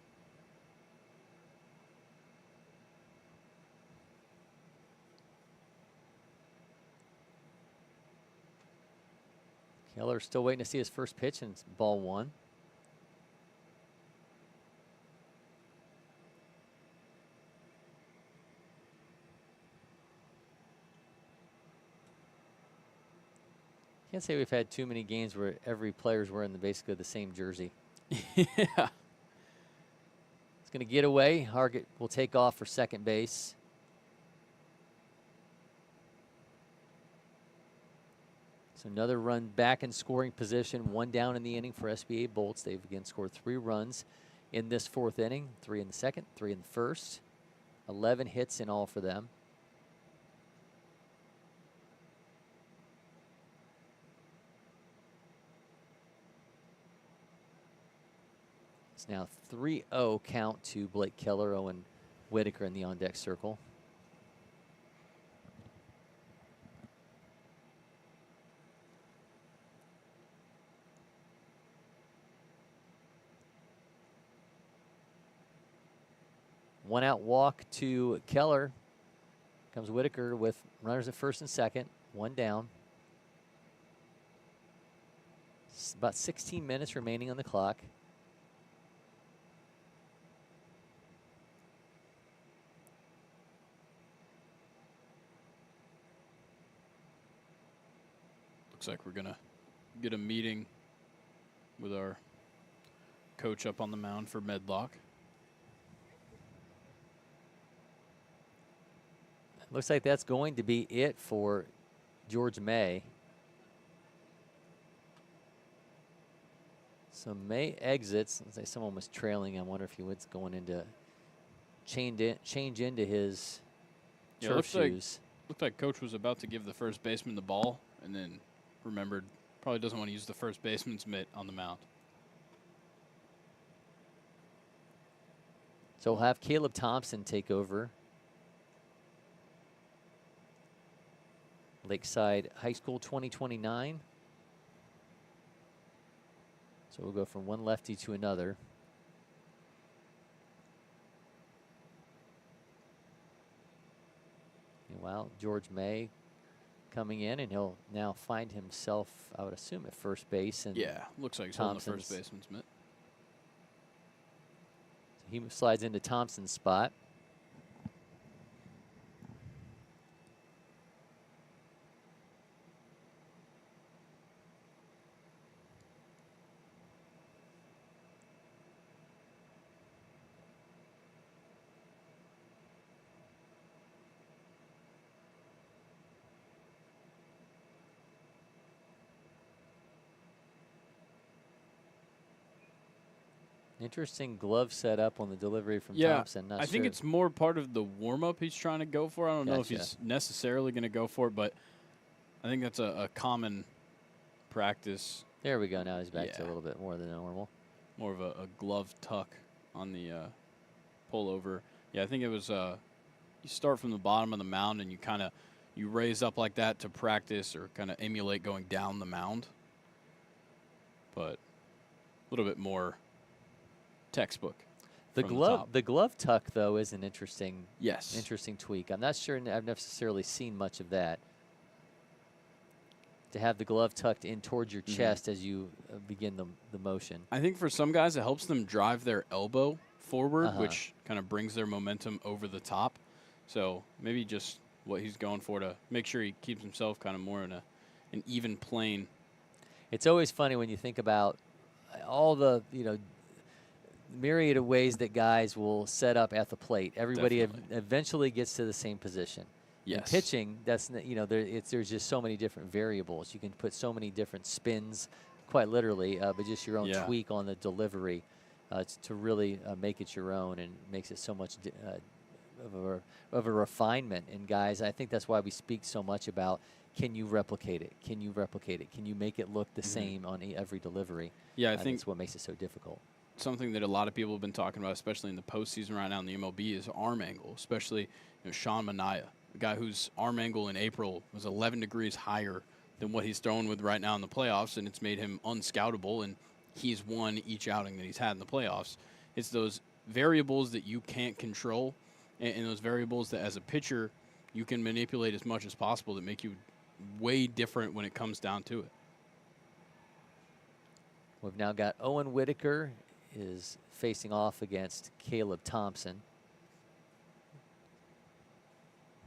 Keller's still waiting to see his first pitch, and it's ball 1. Can't say we've had too many games where every player's wearing basically the same jersey. Yeah. It's going to get away. Hargett will take off for second base. So another run back in scoring position, 1 down in the inning for SBA Bolts. They've again scored 3 runs in this 4th inning, 3 in the 2nd, 3 in the 1st. 11 hits in all for them. It's now 3-0 count to Blake Keller, Owen Whitaker in the on-deck circle. One out walk to Keller. Comes Whitaker with runners at first and second. 1 down. It's about 16 minutes remaining on the clock. Looks like we're going to get a meeting with our coach up on the mound for Medlock. Looks like that's going to be it for George May. So May exits. Let's say someone was trailing. I wonder if he was going into change into his turf shoes. Looked like coach was about to give the first baseman the ball and then remembered probably doesn't want to use the first baseman's mitt on the mound. So we'll have Caleb Thompson take over. Lakeside High School 2029. So we'll go from one lefty to another. Meanwhile, George May coming in, and he'll now find himself, I would assume, at first base. And yeah, looks like he's holding the first baseman's mitt. So he slides into Thompson's spot. Interesting glove setup on the delivery from Thompson. Not I think it's more part of the warm-up he's trying to go for. I don't know if he's necessarily going to go for it, but I think that's a common practice. There we go. Now he's back to a little bit more than normal. More of a glove tuck on the pull-over. Yeah, I think it was you start from the bottom of the mound and you raise up like that to practice or kind of emulate going down the mound. But a little bit more textbook. The glove tuck though is an interesting tweak. I'm not sure I've necessarily seen much of that. To have the glove tucked in towards your chest as you begin the motion. I think for some guys it helps them drive their elbow forward, which kind of brings their momentum over the top. So maybe just what he's going for to make sure he keeps himself kind of more in an even plane. It's always funny when you think about all the myriad of ways that guys will set up at the plate. Everybody eventually gets to the same position. Yes. In pitching, that's there's just so many different variables. You can put so many different spins, quite literally, but just your own tweak on the delivery to really make it your own, and makes it so much of a refinement in guys. I think that's why we speak so much about, can you replicate it? Can you replicate it? Can you make it look the same on every delivery? Yeah, I think that's what makes it so difficult. Something that a lot of people have been talking about, especially in the postseason right now in the MLB, is arm angle, especially Sean Manaea, a guy whose arm angle in April was 11 degrees higher than what he's throwing with right now in the playoffs, and it's made him unscoutable, and he's won each outing that he's had in the playoffs. It's those variables that you can't control, and those variables that as a pitcher you can manipulate as much as possible that make you way different when it comes down to it. We've now got Owen Whitaker is facing off against Caleb Thompson.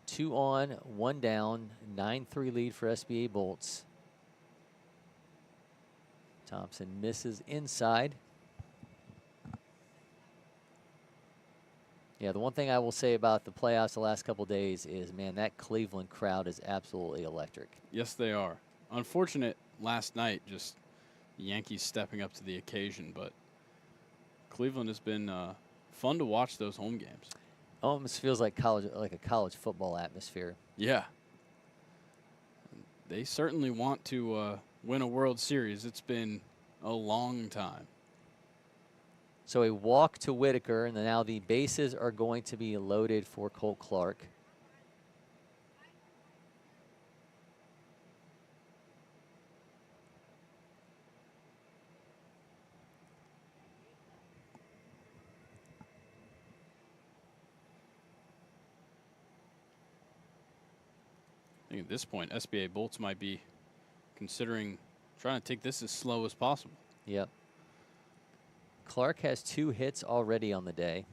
2 on, 1 down, 9-3 lead for SBA Bolts. Thompson misses inside. Yeah, the one thing I will say about the playoffs the last couple days is, man, that Cleveland crowd is absolutely electric. Yes, they are. Unfortunate last night, just the Yankees stepping up to the occasion, but Cleveland has been fun to watch those home games. Almost feels like a college football atmosphere. Yeah. They certainly want to win a World Series. It's been a long time. So a walk to Whitaker, and now the bases are going to be loaded for Colt Clark. I think at this point, SBA Bolts might be considering trying to take this as slow as possible. Yep. Clark has 2 hits already on the day.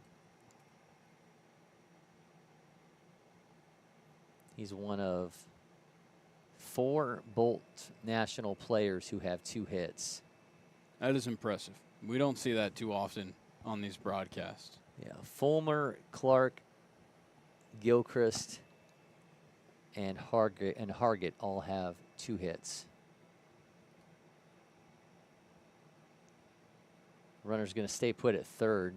He's one of 4 Bolt national players who have 2 hits. That is impressive. We don't see that too often on these broadcasts. Yeah, Fulmer, Clark, Gilchrist, and Hargett all have 2 hits. Runner's going to stay put at third.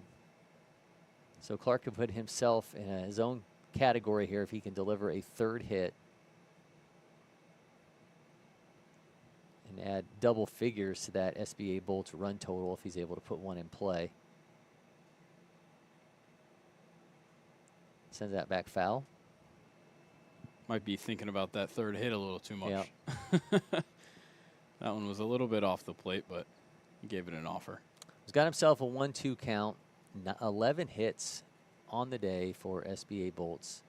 So Clark can put himself in his own category here if he can deliver a 3rd hit and add double figures to that SBA Bolts run total if he's able to put one in play. Sends that back foul. Might be thinking about that 3rd hit a little too much. Yep. That one was a little bit off the plate, but he gave it an offer. He's got himself a 1-2 count, 11 hits on the day for SBA Bolts.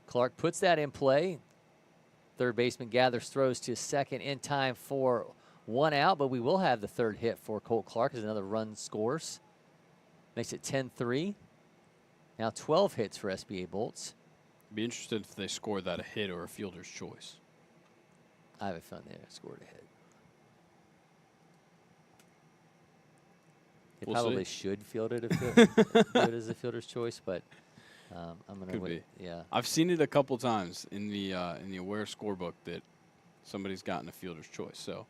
Clark puts that in play. Third baseman gathers, throws to second in time for 1 out, but we will have the 3rd hit for Colt Clark as another run scores. Makes it 10-3. Now 12 hits for SBA Bolts. Be interested if they scored that a hit or a fielder's choice. I have a feeling they scored a hit. They probably should field it as a fielder's choice, but I'm going to wait. Yeah, I've seen it a couple times in the Aware scorebook that somebody's gotten a fielder's choice. So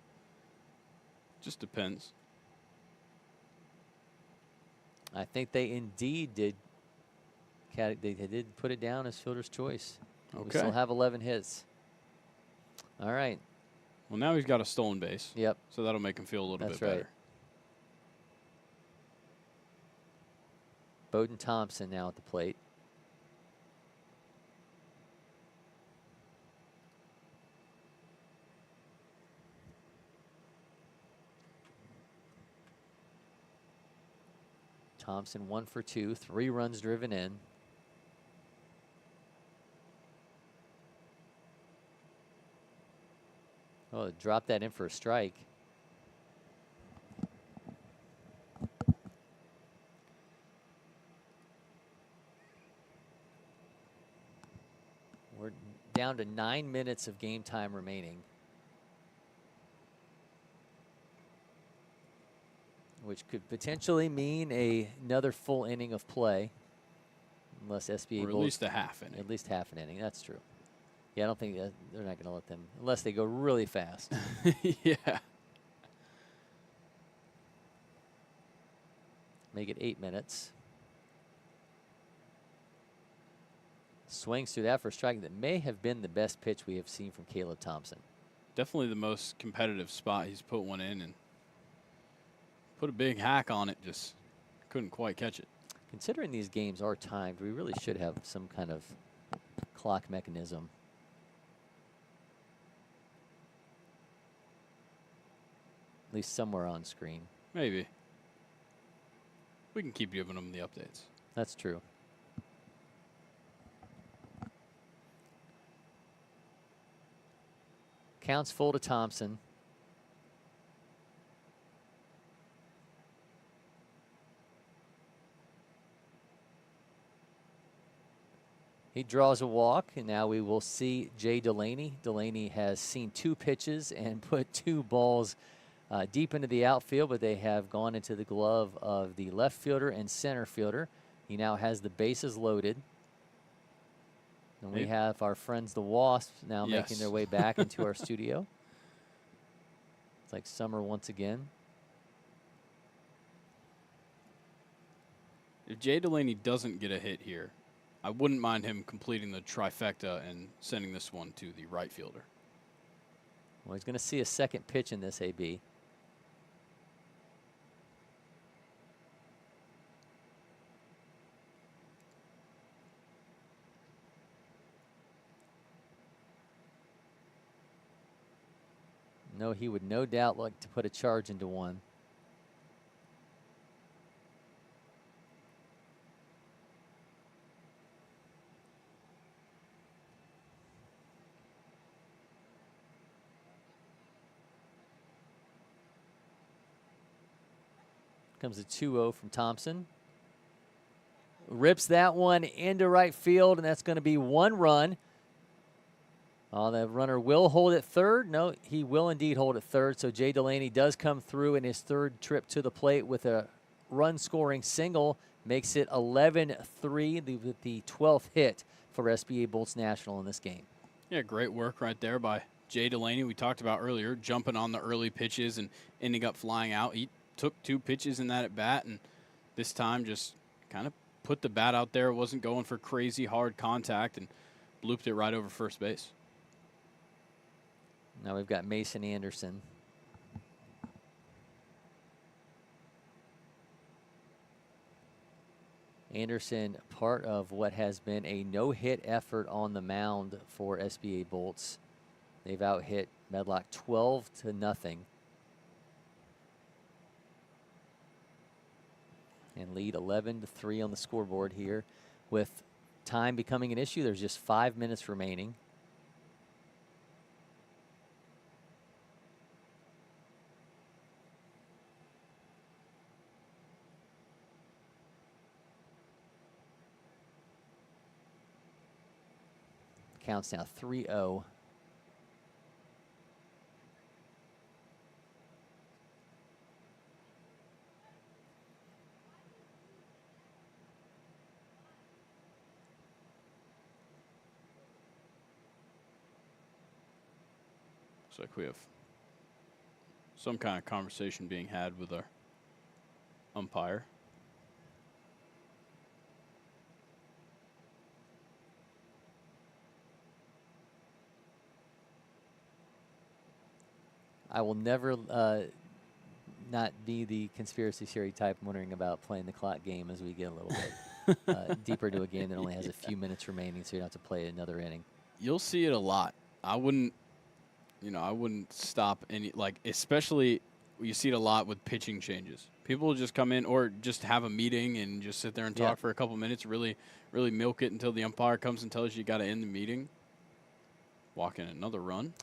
just depends. I think they indeed did. They did put it down as fielder's choice. Okay. We still have 11 hits. All right. Well, now he's got a stolen base. Yep. So that'll make him feel a little bit That's better. right. Bowden Thompson now at the plate. Thompson 1 for 2, 3 runs driven in. Oh, drop that in for a strike. We're down to 9 minutes of game time remaining, which could potentially mean another full inning of play, unless SBA or at least a half inning. At least half an inning. That's true. Yeah, I don't think they're not going to let them, unless they go really fast. Yeah. Make it 8 minutes. Swings through that for a strike that may have been the best pitch we have seen from Caleb Thompson. Definitely the most competitive spot. He's put one in and put a big hack on it. Just couldn't quite catch it. Considering these games are timed, we really should have some kind of clock mechanism. At least somewhere on screen. Maybe. We can keep giving them the updates. That's true. Counts full to Thompson. He draws a walk, and now we will see Jay Delaney. Delaney has seen 2 pitches and put 2 balls deep into the outfield, but they have gone into the glove of the left fielder and center fielder. He now has the bases loaded. And we have our friends the Wasps now making their way back into our studio. It's like summer once again. If Jay Delaney doesn't get a hit here, I wouldn't mind him completing the trifecta and sending this one to the right fielder. Well, he's going to see a second pitch in this AB. No, he would no doubt like to put a charge into one. Comes a 2-0 from Thompson. Rips that one into right field, and that's going to be 1 run. The runner will hold at third. No, he will indeed hold at third. So Jay Delaney does come through in his third trip to the plate with a run-scoring single. Makes it 11-3 with the 12th hit for SBA Bolts National in this game. Yeah, great work right there by Jay Delaney. We talked about earlier, jumping on the early pitches and ending up flying out. He took 2 pitches in that at bat, and this time just kind of put the bat out there. It wasn't going for crazy hard contact and blooped it right over first base. Now we've got Mason Anderson. Anderson, part of what has been a no-hit effort on the mound for SBA Bolts. They've out-hit Medlock 12-0 and lead 11-3 on the scoreboard here. With time becoming an issue, there's just 5 minutes remaining. Counts now 3-0. Looks like we have some kind of conversation being had with our umpire. I will never not be the conspiracy theory type wondering about playing the clock game as we get a little bit deeper into a game that only has a few minutes remaining, so you don't have to play another inning. You'll see it a lot. I wouldn't stop any, especially you see it a lot with pitching changes. People will just come in or just have a meeting and just sit there and talk for a couple minutes, really milk it until the umpire comes and tells you got to end the meeting. Walk in another run.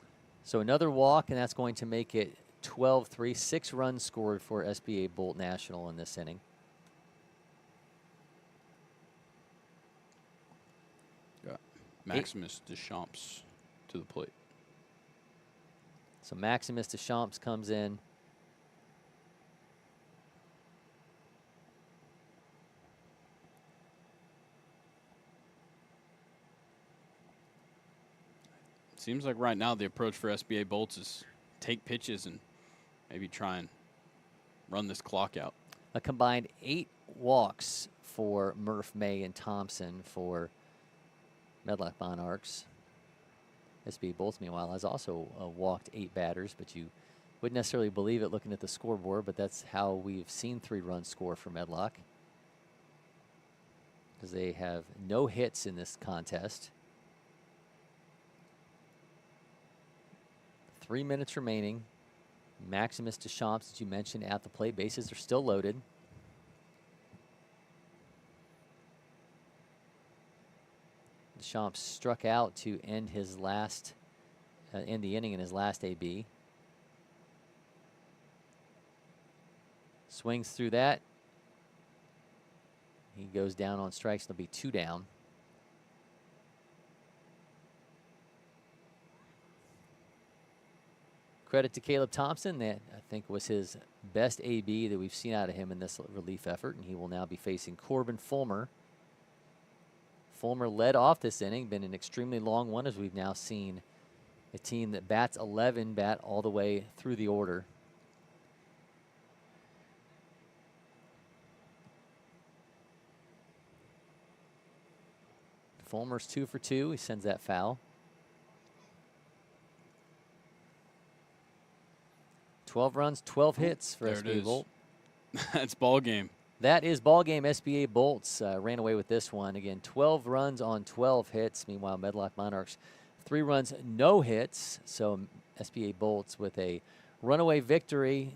So another walk, and that's going to make it 12-3. 6 runs scored for SBA Bolt National in this inning. Got Maximus Deschamps to the plate. So Maximus Deschamps comes in. Seems like right now the approach for SBA Bolts is take pitches and maybe try and run this clock out. A combined 8 walks for Murph, May, and Thompson for Medlock Monarchs. SBA Bolts, meanwhile, has also walked 8 batters, but you wouldn't necessarily believe it looking at the scoreboard, but that's how we've seen 3 runs score for Medlock, because they have no hits in this contest. 3 minutes remaining. Maximus Deschamps, as you mentioned, at the plate. Bases are still loaded. Deschamps struck out to end his last, end the inning in his last AB. Swings through that. He goes down on strikes. There'll be 2 down. Credit to Caleb Thompson. That, I think, was his best AB that we've seen out of him in this relief effort, and he will now be facing Corbin Fulmer. Fulmer led off this inning, been an extremely long one, as we've now seen a team that bats 11 bat all the way through the order. Fulmer's 2 for 2. He sends that foul. 12 runs, 12 hits for SBA Bolt. That's ball game. That is ball game. SBA Bolts ran away with this one. Again, 12 runs on 12 hits. Meanwhile, Medlock Monarchs, 3 runs, no hits. So SBA Bolts with a runaway victory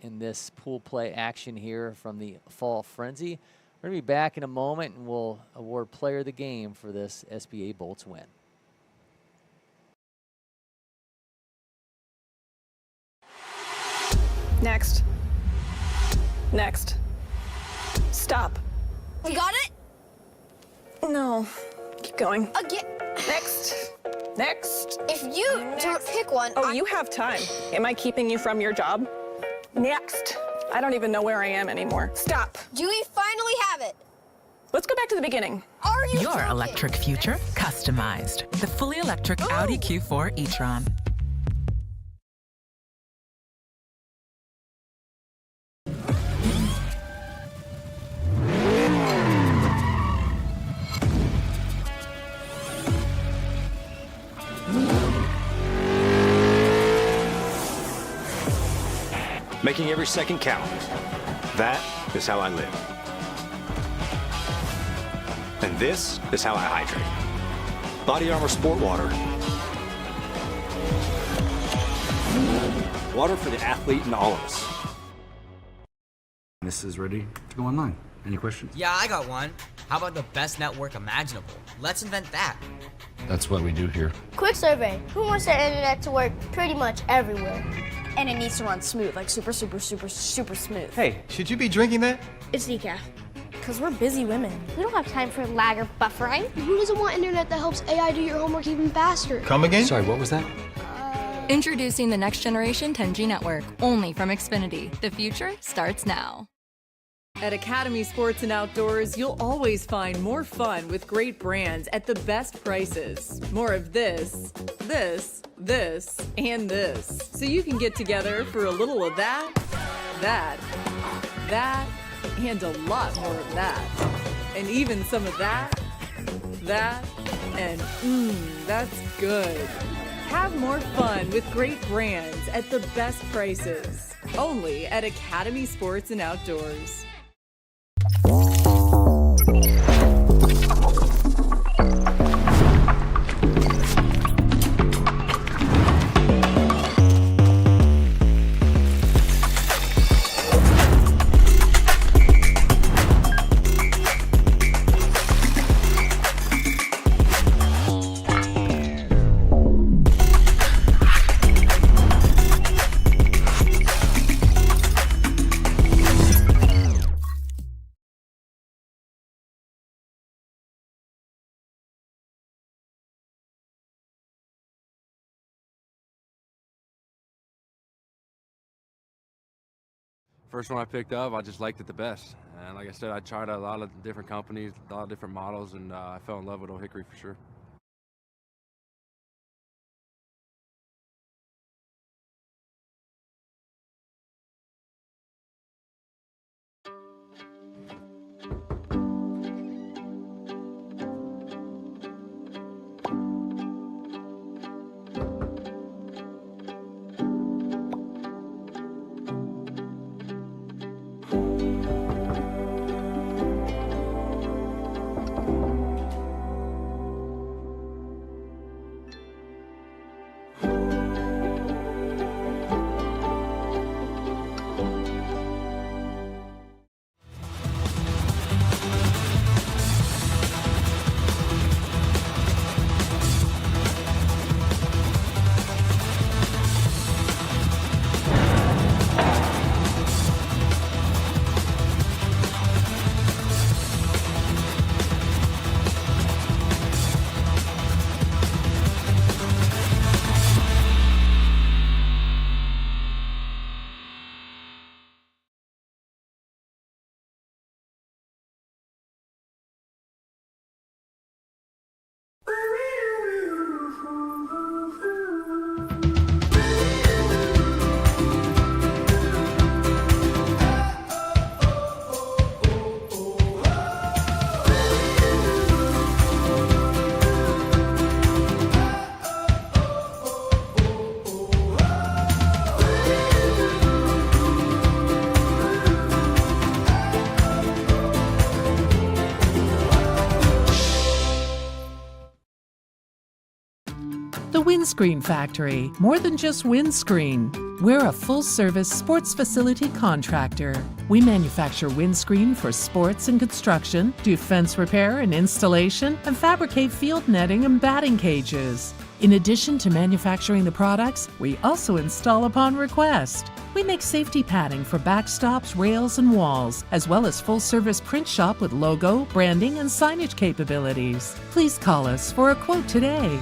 in this pool play action here from the Fall Frenzy. We're going to be back in a moment, and we'll award player of the game for this SBA Bolts win. Next. Next. Stop. You got it? No. Keep going. Again. Next. Next. If you don't pick one. Oh, you have time. Am I keeping you from your job? Next. I don't even know where I am anymore. Stop. Do we finally have it? Let's go back to the beginning. Are you Your joking? electric future customized. The fully electric Audi Q4 e-tron. Making every second count. That is how I live. And this is how I hydrate. Body Armor Sport Water. Water for the athlete in all of us. This is ready to go online. Any questions? Yeah, I got one. How about the best network imaginable? Let's invent that. That's what we do here. Quick survey. Who wants their internet to work pretty much everywhere? And it needs to run smooth, like super smooth. Hey, should you be drinking that? It's decaf. Because we're busy women. We don't have time for lag or buffering. Who doesn't want internet that helps AI do your homework even faster? Come again? Sorry, what was that? Introducing the next generation 10G network, only from Xfinity. The future starts now. At Academy Sports and Outdoors, you'll always find more fun with great brands at the best prices. More of this, and this. So you can get together for a little of that, and a lot more of that. And even some of that, and that's good. Have more fun with great brands at the best prices. Only at Academy Sports and Outdoors. First one I picked up, I just liked it the best. And like I said, I tried a lot of different companies, a lot of different models, and I fell in love with Old Hickory for sure. The Windscreen Factory, more than just windscreen. We're a full-service sports facility contractor. We manufacture windscreen for sports and construction, do fence repair and installation, and fabricate field netting and batting cages. In addition to manufacturing the products, we also install upon request. We make safety padding for backstops, rails, and walls, as well as full-service print shop with logo, branding, and signage capabilities. Please call us for a quote today.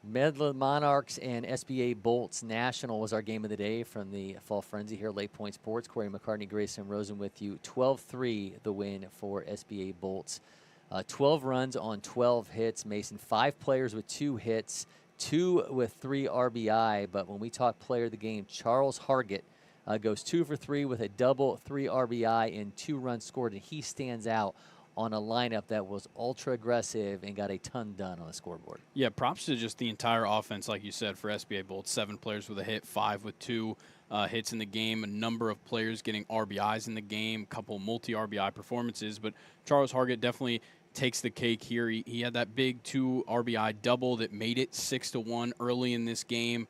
Midland Monarchs and SBA Bolts National was our game of the day from the Fall Frenzy here at LakePoint Sports. Cory, McCartney, Grayson, Rosen with you. 12-3 the win for SBA Bolts. 12 runs on 12 hits. Mason, 5 players with 2 hits, 2 with 3 RBI. But when we talk player of the game, Charles Hargett goes 2 for 3 with a double, 3 RBI, and 2 runs scored. And he stands out on a lineup that was ultra aggressive and got a ton done on the scoreboard. Yeah, props to just the entire offense, like you said, for SBA Bolts. 7 players with a hit, 5 with 2 hits in the game, a number of players getting RBIs in the game, a couple multi-RBI performances. But Charles Hargett definitely takes the cake here. He had that big 2 RBI double that made it 6-1 early in this game.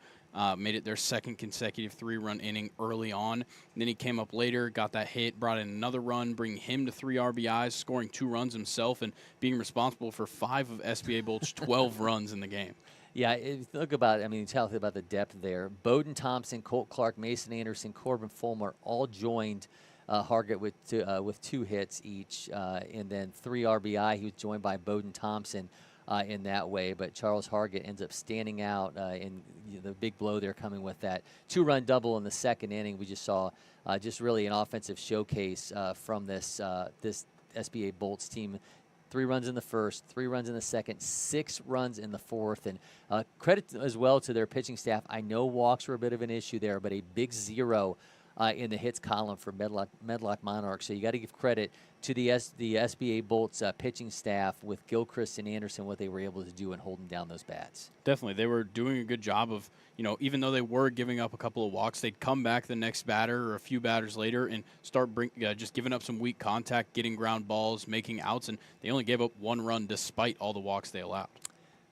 Made it their second consecutive 3-run inning early on. And then he came up later, got that hit, brought in another run, bringing him to 3 RBIs, scoring 2 runs himself, and being responsible for 5 of SBA Bolt's 12 runs in the game. Yeah, look about it. I mean, you tell about the depth there. Bowden Thompson, Colt Clark, Mason Anderson, Corbin Fulmer all joined Hargett with 2 hits each, and then 3 RBI. He was joined by Bowden Thompson in that way, but Charles Hargett ends up standing out in the big blow there, coming with that 2-run double in the second inning. We just saw just really an offensive showcase from this SBA Bolts team. 3 runs in the first, 3 runs in the second, 6 runs in the fourth, and credit as well to their pitching staff. I know walks were a bit of an issue there, but a big 0 in the hits column for Medlock Monarchs. So you got to give credit to the SBA Bolts pitching staff with Gilchrist and Anderson, what they were able to do in holding down those bats. Definitely. They were doing a good job of, even though they were giving up a couple of walks, they'd come back the next batter or a few batters later and start just giving up some weak contact, getting ground balls, making outs, and they only gave up 1 run despite all the walks they allowed.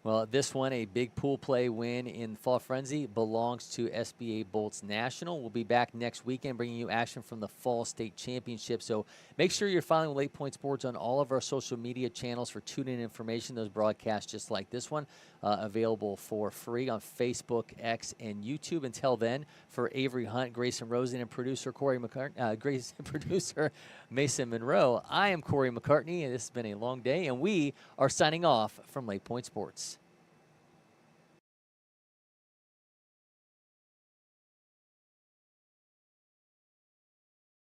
Well, this one, a big pool play win in Fall Frenzy, belongs to SBA Bolts National. We'll be back next weekend bringing you action from the Fall State Championship. So make sure you're following LakePoint Sports on all of our social media channels for tune-in information. Those broadcasts just like this one, available for free on Facebook, X, and YouTube. Until then, for Avery Hunt, Grayson Rosen, and producer Cory McCartney, producer Mason Monroe, I am Cory McCartney, and this has been a long day, and we are signing off from LakePoint Sports.